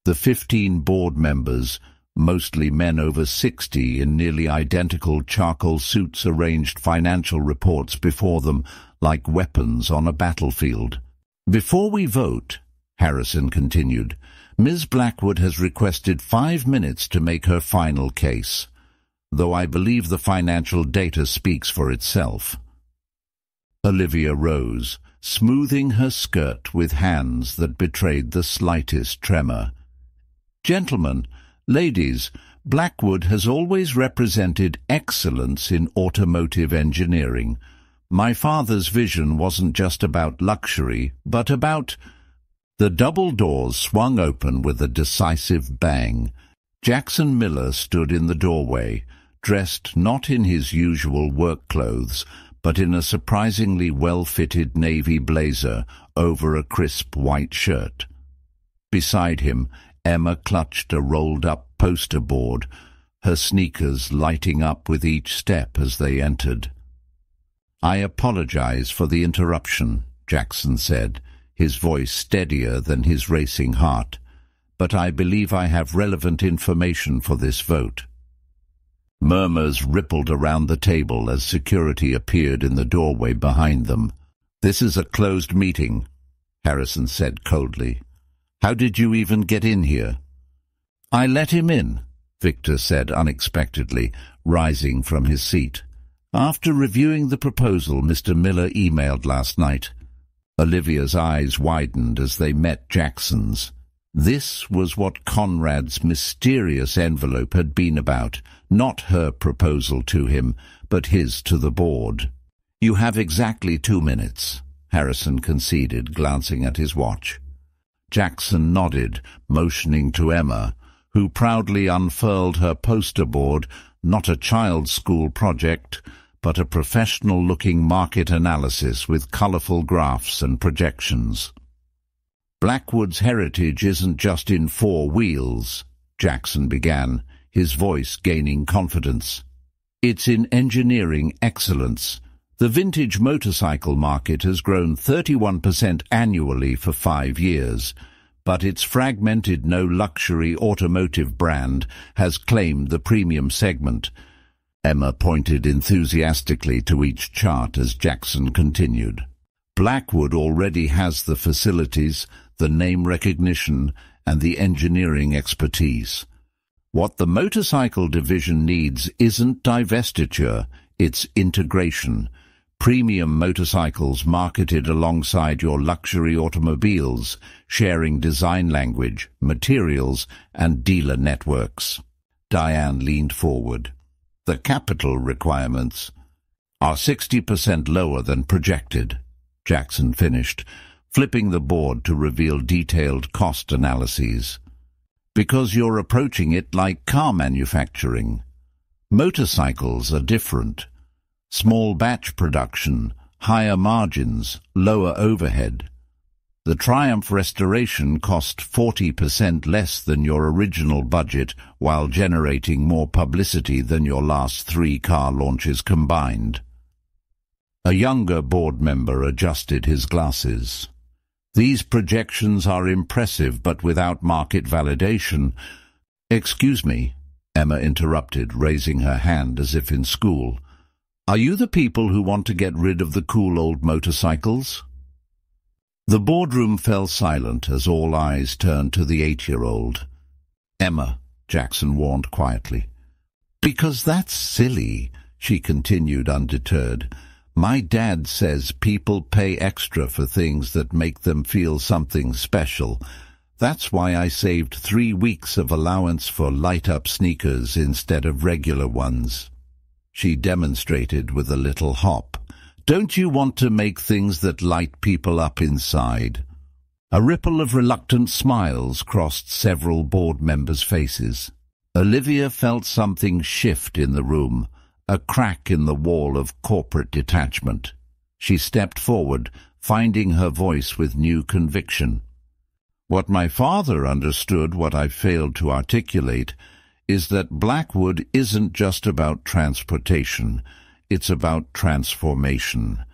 The 15 board members, Mostly men over 60 in nearly identical charcoal suits arranged financial reports before them like weapons on a battlefield. "Before we vote," Harrison continued, "Ms. Blackwood has requested 5 minutes to make her final case, though I believe the financial data speaks for itself." Olivia rose, smoothing her skirt with hands that betrayed the slightest tremor. "Gentlemen, ladies, Blackwood has always represented excellence in automotive engineering. My father's vision wasn't just about luxury, but about—" The double doors swung open with a decisive bang. Jackson Miller stood in the doorway, dressed not in his usual work clothes, but in a surprisingly well-fitted navy blazer over a crisp white shirt. Beside him, Emma clutched a rolled-up poster board, her sneakers lighting up with each step as they entered. "I apologize for the interruption," Jackson said, his voice steadier than his racing heart, "but I believe I have relevant information for this vote." Murmurs rippled around the table as security appeared in the doorway behind them. "This is a closed meeting," Harrison said coldly. "How did you even get in here?" "I let him in," Victor said unexpectedly, rising from his seat. "After reviewing the proposal Mr. Miller emailed last night." Olivia's eyes widened as they met Jackson's. This was what Conrad's mysterious envelope had been about, not her proposal to him, but his to the board. "You have exactly 2 minutes," Harrison conceded, glancing at his watch. Jackson nodded, motioning to Emma, who proudly unfurled her poster board, not a child's school project, but a professional-looking market analysis with colorful graphs and projections. "Blackwood's heritage isn't just in 4 wheels," Jackson began, his voice gaining confidence. "It's in engineering excellence. The vintage motorcycle market has grown 31% annually for 5 years, but its fragmented no-luxury automotive brand has claimed the premium segment." Emma pointed enthusiastically to each chart as Jackson continued. "Blackwood already has the facilities, the name recognition, and the engineering expertise. What the motorcycle division needs isn't divestiture, it's integration. Premium motorcycles marketed alongside your luxury automobiles, sharing design language, materials, and dealer networks." Diane leaned forward. "The capital requirements are 60% lower than projected," Jackson finished, flipping the board to reveal detailed cost analyses. "Because you're approaching it like car manufacturing. Motorcycles are different. Small batch production, higher margins, lower overhead. The Triumph restoration cost 40% less than your original budget while generating more publicity than your last 3 car launches combined." A younger board member adjusted his glasses. "These projections are impressive, but without market validation." "Excuse me," Emma interrupted, raising her hand as if in school. "Are you the people who want to get rid of the cool old motorcycles?" The boardroom fell silent as all eyes turned to the 8-year-old. "Emma," Jackson warned quietly. "Because that's silly," she continued undeterred. "My dad says people pay extra for things that make them feel something special. That's why I saved 3 weeks of allowance for light-up sneakers instead of regular ones." She demonstrated with a little hop. "Don't you want to make things that light people up inside?" A ripple of reluctant smiles crossed several board members' faces. Olivia felt something shift in the room, a crack in the wall of corporate detachment. She stepped forward, finding her voice with new conviction. "What my father understood, what I failed to articulate, is that Blackwood isn't just about transportation, it's about transformation.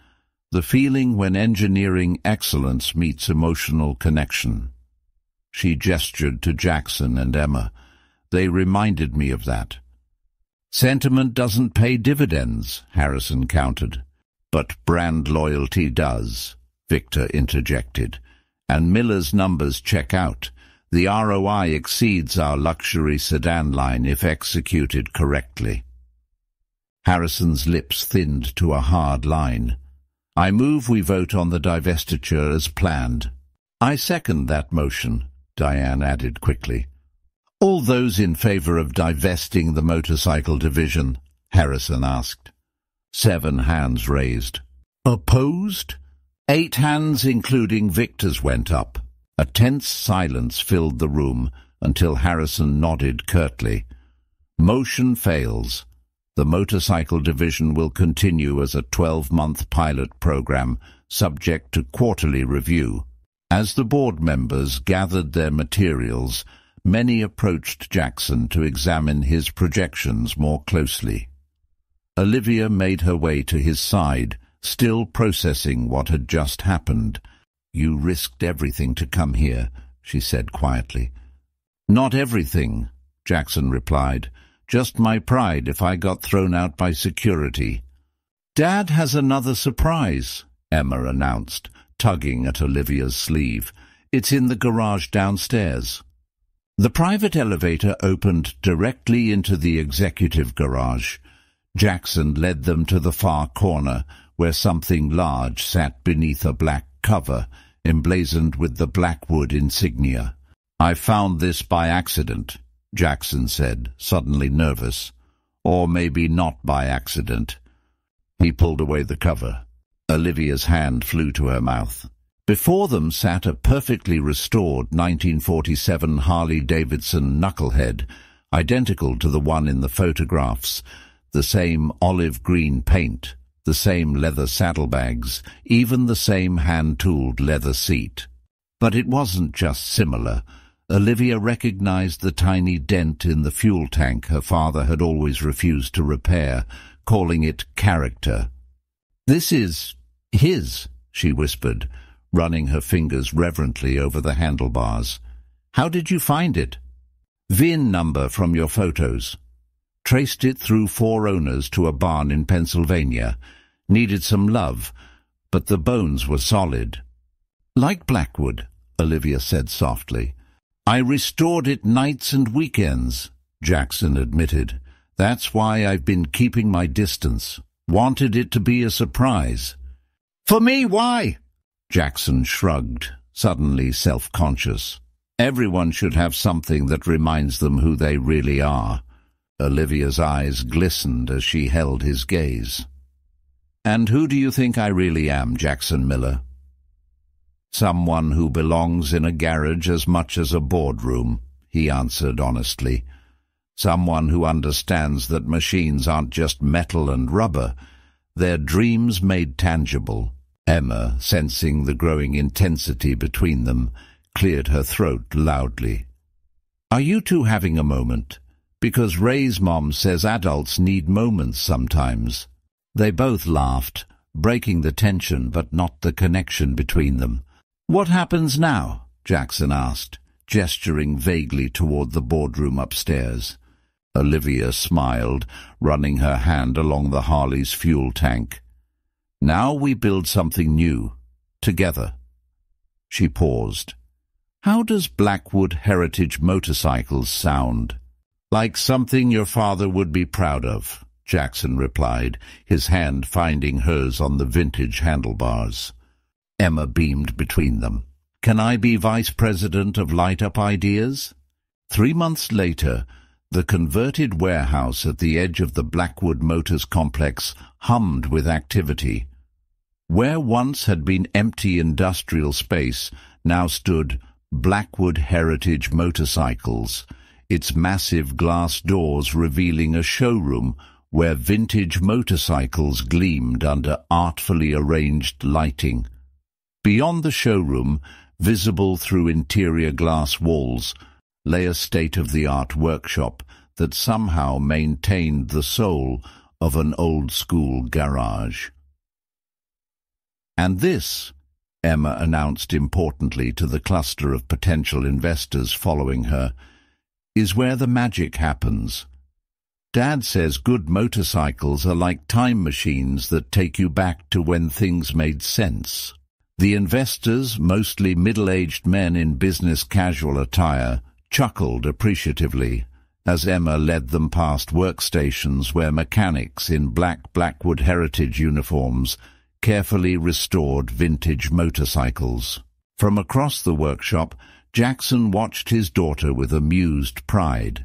The feeling when engineering excellence meets emotional connection." She gestured to Jackson and Emma. They reminded me of that. Sentiment doesn't pay dividends, Harrison countered. But brand loyalty does, Victor interjected. And Miller's numbers check out. The ROI exceeds our luxury sedan line if executed correctly. Harrison's lips thinned to a hard line. I move we vote on the divestiture as planned. I second that motion, Diane added quickly. All those in favor of divesting the motorcycle division? Harrison asked. 7 hands raised. Opposed? 8 hands, including Victor's, went up. A tense silence filled the room until Harrison nodded curtly. Motion fails. The motorcycle division will continue as a 12-month pilot program, subject to quarterly review. As the board members gathered their materials, many approached Jackson to examine his projections more closely. Olivia made her way to his side, still processing what had just happened. You risked everything to come here, she said quietly. Not everything, Jackson replied. Just my pride if I got thrown out by security. Dad has another surprise, Emma announced, tugging at Olivia's sleeve. It's in the garage downstairs. The private elevator opened directly into the executive garage. Jackson led them to the far corner, where something large sat beneath a black cover, emblazoned with the Blackwood insignia. I found this by accident, Jackson said, suddenly nervous. Or maybe not by accident. He pulled away the cover. Olivia's hand flew to her mouth. Before them sat a perfectly restored 1947 Harley-Davidson knucklehead, identical to the one in the photographs, the same olive-green paint, the same leather saddlebags, even the same hand-tooled leather seat. But it wasn't just similar. Olivia recognized the tiny dent in the fuel tank her father had always refused to repair, calling it character. "This is his," she whispered, running her fingers reverently over the handlebars. "How did you find it?" "VIN number from your photos. Traced it through 4 owners to a barn in Pennsylvania. Needed some love, but the bones were solid." "Like Blackwood," Olivia said softly. "I restored it nights and weekends," Jackson admitted. "That's why I've been keeping my distance. Wanted it to be a surprise." "For me, why?" Jackson shrugged, suddenly self-conscious. "Everyone should have something that reminds them who they really are." Olivia's eyes glistened as she held his gaze. "And who do you think I really am, Jackson Miller?" "Someone who belongs in a garage as much as a boardroom," he answered honestly. "Someone who understands that machines aren't just metal and rubber. They're dreams made tangible." Emma, sensing the growing intensity between them, cleared her throat loudly. "Are you two having a moment? Because Ray's mom says adults need moments sometimes." They both laughed, breaking the tension but not the connection between them. "What happens now?" Jackson asked, gesturing vaguely toward the boardroom upstairs. Olivia smiled, running her hand along the Harley's fuel tank. "Now we build something new, together." She paused. "How does Blackwood Heritage Motorcycles sound?" "Like something your father would be proud of," Jackson replied, his hand finding hers on the vintage handlebars. Emma beamed between them. "Can I be vice president of Light Up Ideas?" 3 months later, the converted warehouse at the edge of the Blackwood Motors complex hummed with activity. Where once had been empty industrial space now stood Blackwood Heritage Motorcycles, its massive glass doors revealing a showroom where vintage motorcycles gleamed under artfully arranged lighting. Beyond the showroom, visible through interior glass walls, lay a state-of-the-art workshop that somehow maintained the soul of an old-school garage. "And this," Emma announced importantly to the cluster of potential investors following her, is where the magic happens. Dad says good motorcycles are like time machines that take you back to when things made sense. The investors, mostly middle-aged men in business casual attire, chuckled appreciatively as Emma led them past workstations where mechanics in black Blackwood Heritage uniforms carefully restored vintage motorcycles. From across the workshop, Jackson watched his daughter with amused pride.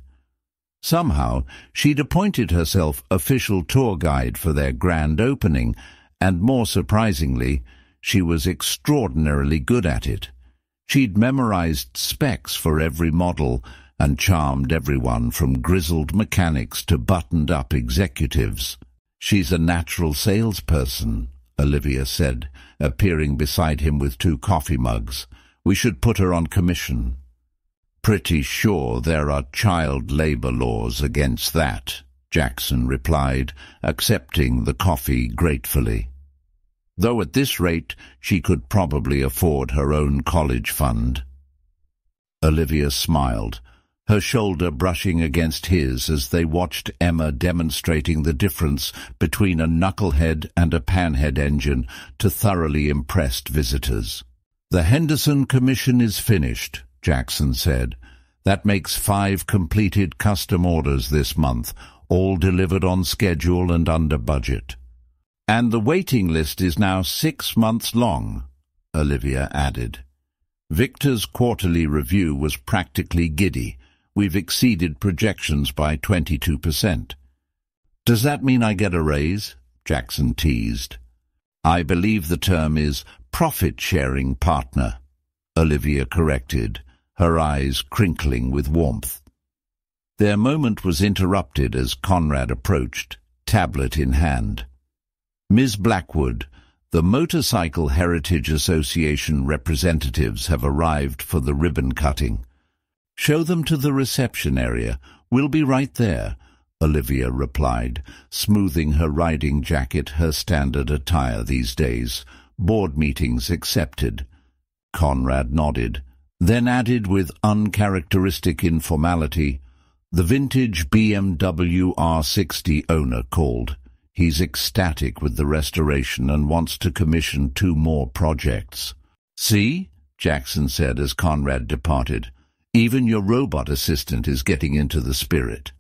Somehow, she'd appointed herself official tour guide for their grand opening, and more surprisingly, she was extraordinarily good at it. She'd memorized specs for every model and charmed everyone from grizzled mechanics to buttoned-up executives. "She's a natural salesperson," Olivia said, appearing beside him with 2 coffee mugs. "We should put her on commission." "Pretty sure there are child labor laws against that," Jackson replied, accepting the coffee gratefully. "Though at this rate she could probably afford her own college fund." Olivia smiled, her shoulder brushing against his as they watched Emma demonstrating the difference between a knucklehead and a panhead engine to thoroughly impressed visitors. "The Henderson Commission is finished," Jackson said. "That makes 5 completed custom orders this month, all delivered on schedule and under budget. And the waiting list is now 6 months long," Olivia added. "Victor's quarterly review was practically giddy. We've exceeded projections by 22%. "Does that mean I get a raise?" Jackson teased. "I believe the term is profit-sharing partner," Olivia corrected, her eyes crinkling with warmth. Their moment was interrupted as Conrad approached, tablet in hand. "Ms. Blackwood, the Motorcycle Heritage Association representatives have arrived for the ribbon cutting. Show them to the reception area. We'll be right there," Olivia replied, smoothing her riding jacket, her standard attire these days, board meetings accepted. Conrad nodded, then added with uncharacteristic informality, "The vintage BMW R60 owner called. He's ecstatic with the restoration and wants to commission 2 more projects." "See?" Jackson said as Conrad departed. "Even your robot assistant is getting into the spirit."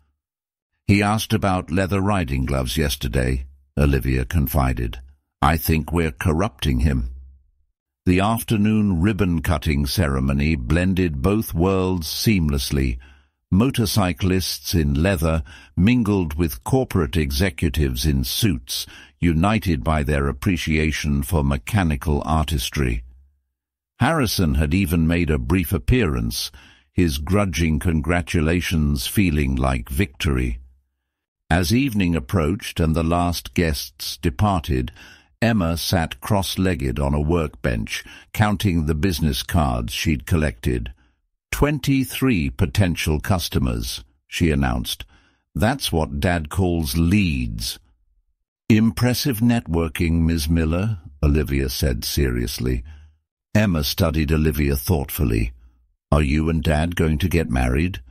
"He asked about leather riding gloves yesterday," Olivia confided. "I think we're corrupting him." The afternoon ribbon-cutting ceremony blended both worlds seamlessly. Motorcyclists in leather mingled with corporate executives in suits, united by their appreciation for mechanical artistry. Harrison had even made a brief appearance, his grudging congratulations feeling like victory. As evening approached and the last guests departed, Emma sat cross-legged on a workbench, counting the business cards she'd collected. 23 potential customers, she announced. "That's what Dad calls leads." "Impressive networking, Ms. Miller," Olivia said seriously. Emma studied Olivia thoughtfully. "Are you and Dad going to get married?"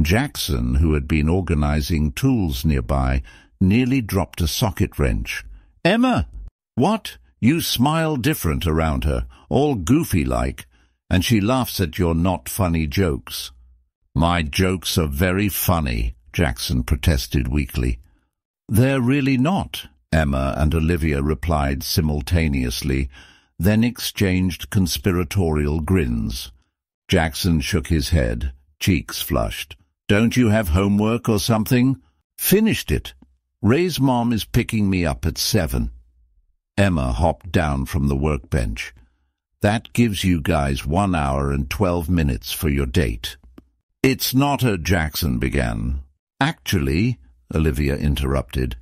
Jackson, who had been organizing tools nearby, nearly dropped a socket wrench. "Emma! What? You smile different around her, all goofy-like, and she laughs at your not-funny jokes." "My jokes are very funny," Jackson protested weakly. "They're really not," Emma and Olivia replied simultaneously, then exchanged conspiratorial grins. Jackson shook his head, cheeks flushed. "Don't you have homework or something?" "Finished it. Ray's mom is picking me up at 7. Emma hopped down from the workbench. "That gives you guys 1 hour and 12 minutes for your date." "It's not a," Jackson began. "Actually," Olivia interrupted,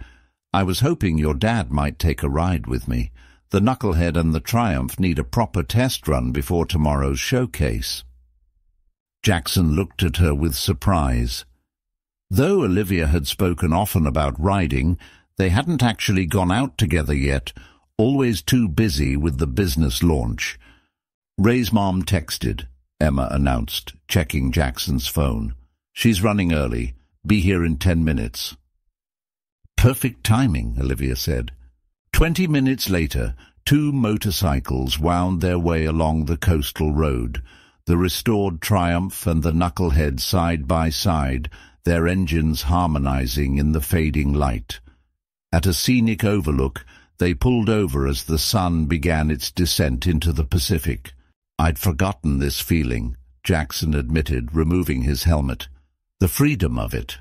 "I was hoping your dad might take a ride with me. The Knucklehead and the Triumph need a proper test run before tomorrow's showcase." Jackson looked at her with surprise. Though Olivia had spoken often about riding, they hadn't actually gone out together yet, always too busy with the business launch. "Ray's mom texted," Emma announced, checking Jackson's phone. She's running early. Be here in 10 minutes. Perfect timing, Olivia said. 20 minutes later, 2 motorcycles wound their way along the coastal road, the restored Triumph and the Knucklehead side by side, their engines harmonizing in the fading light. At a scenic overlook, they pulled over as the sun began its descent into the Pacific. I'd forgotten this feeling, Jackson admitted, removing his helmet. The freedom of it.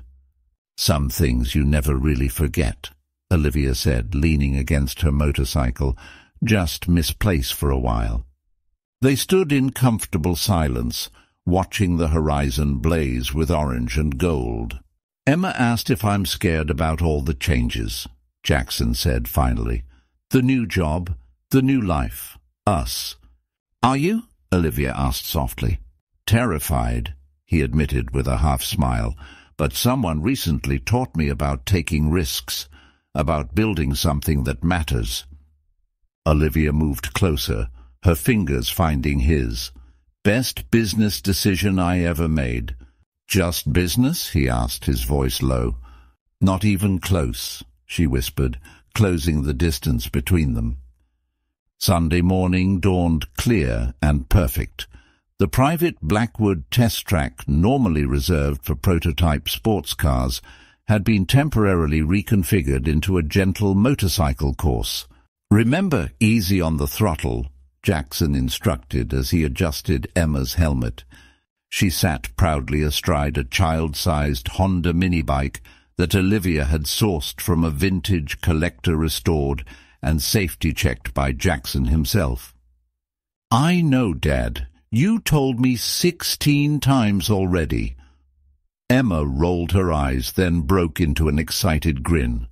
Some things you never really forget, Olivia said, leaning against her motorcycle, just misplaced for a while. They stood in comfortable silence, watching the horizon blaze with orange and gold. Emma asked if I'm scared about all the changes, Jackson said finally. The new job, the new life, us. Are you? Olivia asked softly. Terrified, he admitted with a half-smile, but someone recently taught me about taking risks, about building something that matters. Olivia moved closer, her fingers finding his. Best business decision I ever made. Just business? He asked, his voice low. Not even close, she whispered, closing the distance between them. Sunday morning dawned clear and perfect. The private Blackwood test track, normally reserved for prototype sports cars, had been temporarily reconfigured into a gentle motorcycle course. Remember, easy on the throttle, Jackson instructed as he adjusted Emma's helmet. She sat proudly astride a child-sized Honda minibike that Olivia had sourced from a vintage collector-restored and safety-checked by Jackson himself. I know, Dad. You told me 16 times already. Emma rolled her eyes, then broke into an excited grin.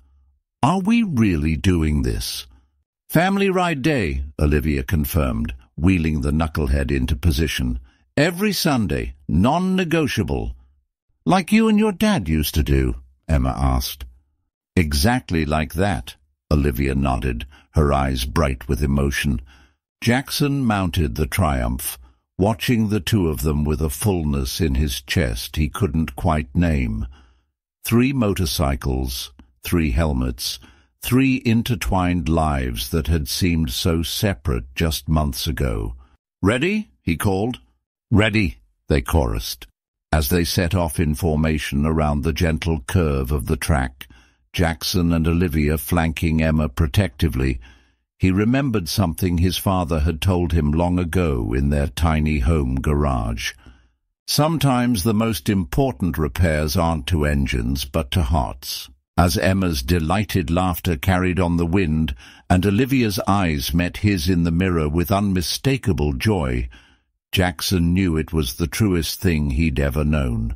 Are we really doing this? Family ride day, Olivia confirmed, wheeling the Knucklehead into position. Every Sunday, non-negotiable. Like you and your dad used to do, Emma asked. Exactly like that, Olivia nodded, her eyes bright with emotion. Jackson mounted the Triumph, watching the two of them with a fullness in his chest he couldn't quite name. 3 motorcycles, 3 helmets, 3 intertwined lives that had seemed so separate just months ago. Ready? He called. Ready, they chorused. As they set off in formation around the gentle curve of the track, Jackson and Olivia flanking Emma protectively, he remembered something his father had told him long ago in their tiny home garage. Sometimes the most important repairs aren't to engines, but to hearts. As Emma's delighted laughter carried on the wind, and Olivia's eyes met his in the mirror with unmistakable joy, Jackson knew it was the truest thing he'd ever known.